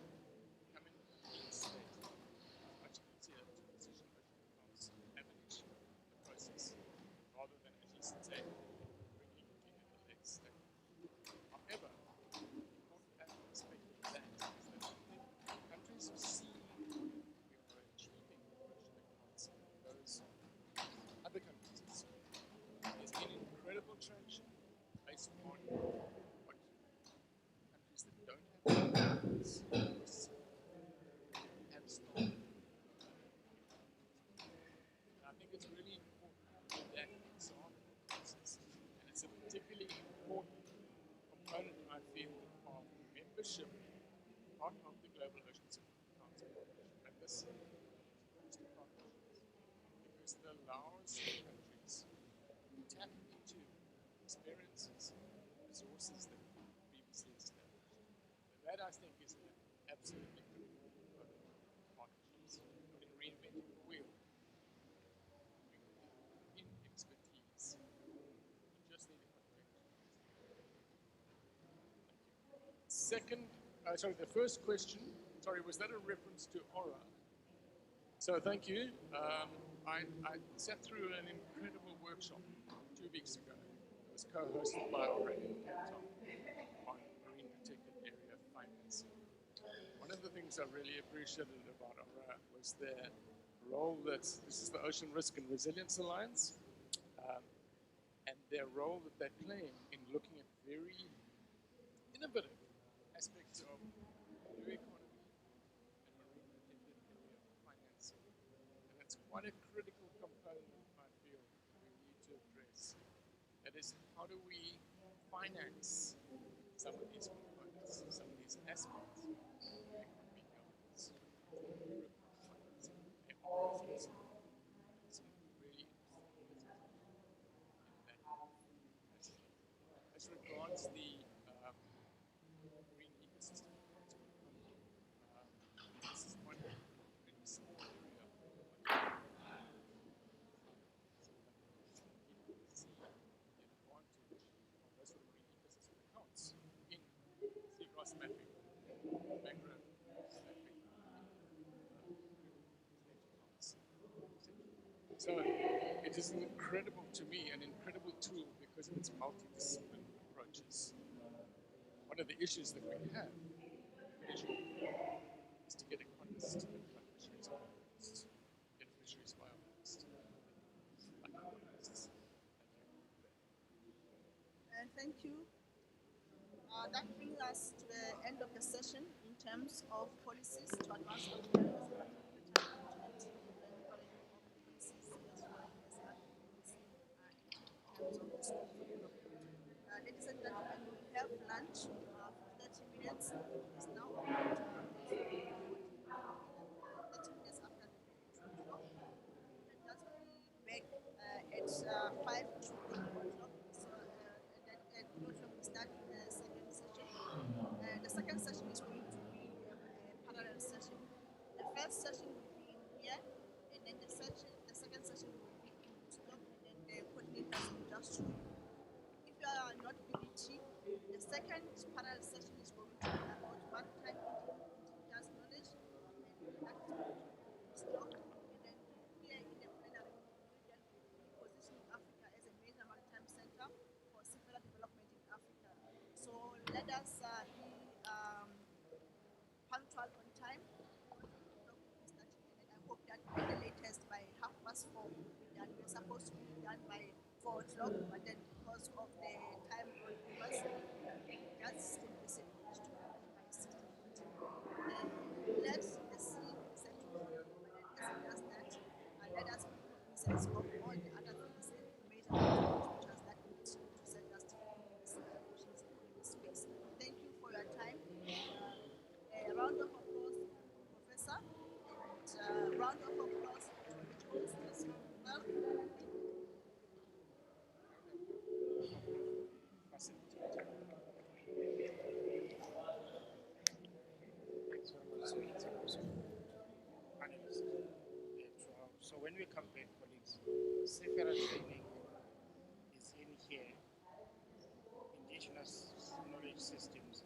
becoming each state is much easier to position ocean accounts as an issue in the process, rather than, as you say, bringing it in at the next step. However, the important aspect of that is that the countries who see we are achieving ocean accounts, those other countries, there's been incredible countries have started. And I think it's really important that example process, and it's a particularly important component, I feel, of membership part of the Global Ocean Security Council and this because it allows countries to tap into experiences, resources that we previously established. So that I think is an absolutely critical component of partnerships. In reinventing the wheel, bringing in expertise, you just need a context. Second, sorry, the first question, sorry, was that a reference to Aura? So thank you. I sat through an incredible workshop 2 weeks ago. It was co-hosted by Aura in Cape Town on marine protected area financing. One of the things I really appreciated about Aura was their role this is the Ocean Risk and Resilience Alliance, and their role that they play in looking at very innovative aspects of blue economy and marine protected area financing. And that's quite a critical component, I feel, that we need to address. That is, how do we finance some of these components, some of these aspects of economic governance, European financing? There are some really interesting business in that capacity. As regards the green ecosystem, this is one really small area. See the advantage of those sort of marine ecosystem accounts in seagrass mapping, mangrove mapping, so it is incredible to me, an incredible tool because of its multidisciplinary approaches. One of the issues that we have is to get economists to run fisheries biologists, get fisheries biologists. Thank you. That brings us to the end of the session in terms of policies to advance the development management and monitoring of policies as well as activities in terms of the scope for development. Ladies and gentlemen, we will have lunch for 30 minutes. It's now about 30 minutes after the 4 o'clock. And just be back at 5 to 4 o'clock. So, and then at 4 o'clock we start the second session. The second session is going to be a parallel session. The first session will be in here, and then the second session will be in Woodstock, and then the coordinators will just show you. If you are not PDT, the second parallel session is going to be about maritime indigenous knowledge, and that is going to be in Woodstock. And then here in the plenary, we will deal with repositioning Africa as a major maritime center for seafarer development in Africa. So let us be punctual on time. And I hope that at the latest by 4:30 we'll be done. We're supposed to be done by 4 o'clock, but then because of the time on us, just simply say by 6:40. Let the sea set to free, but then as it does that, let us be cognizant of all the other things and major features that need to set us to this ocean space. Thank you for your time. A round of applause for Professor, and round of applause to the host as well. So when we come back, colleagues, seafarer training is in here, indigenous knowledge systems,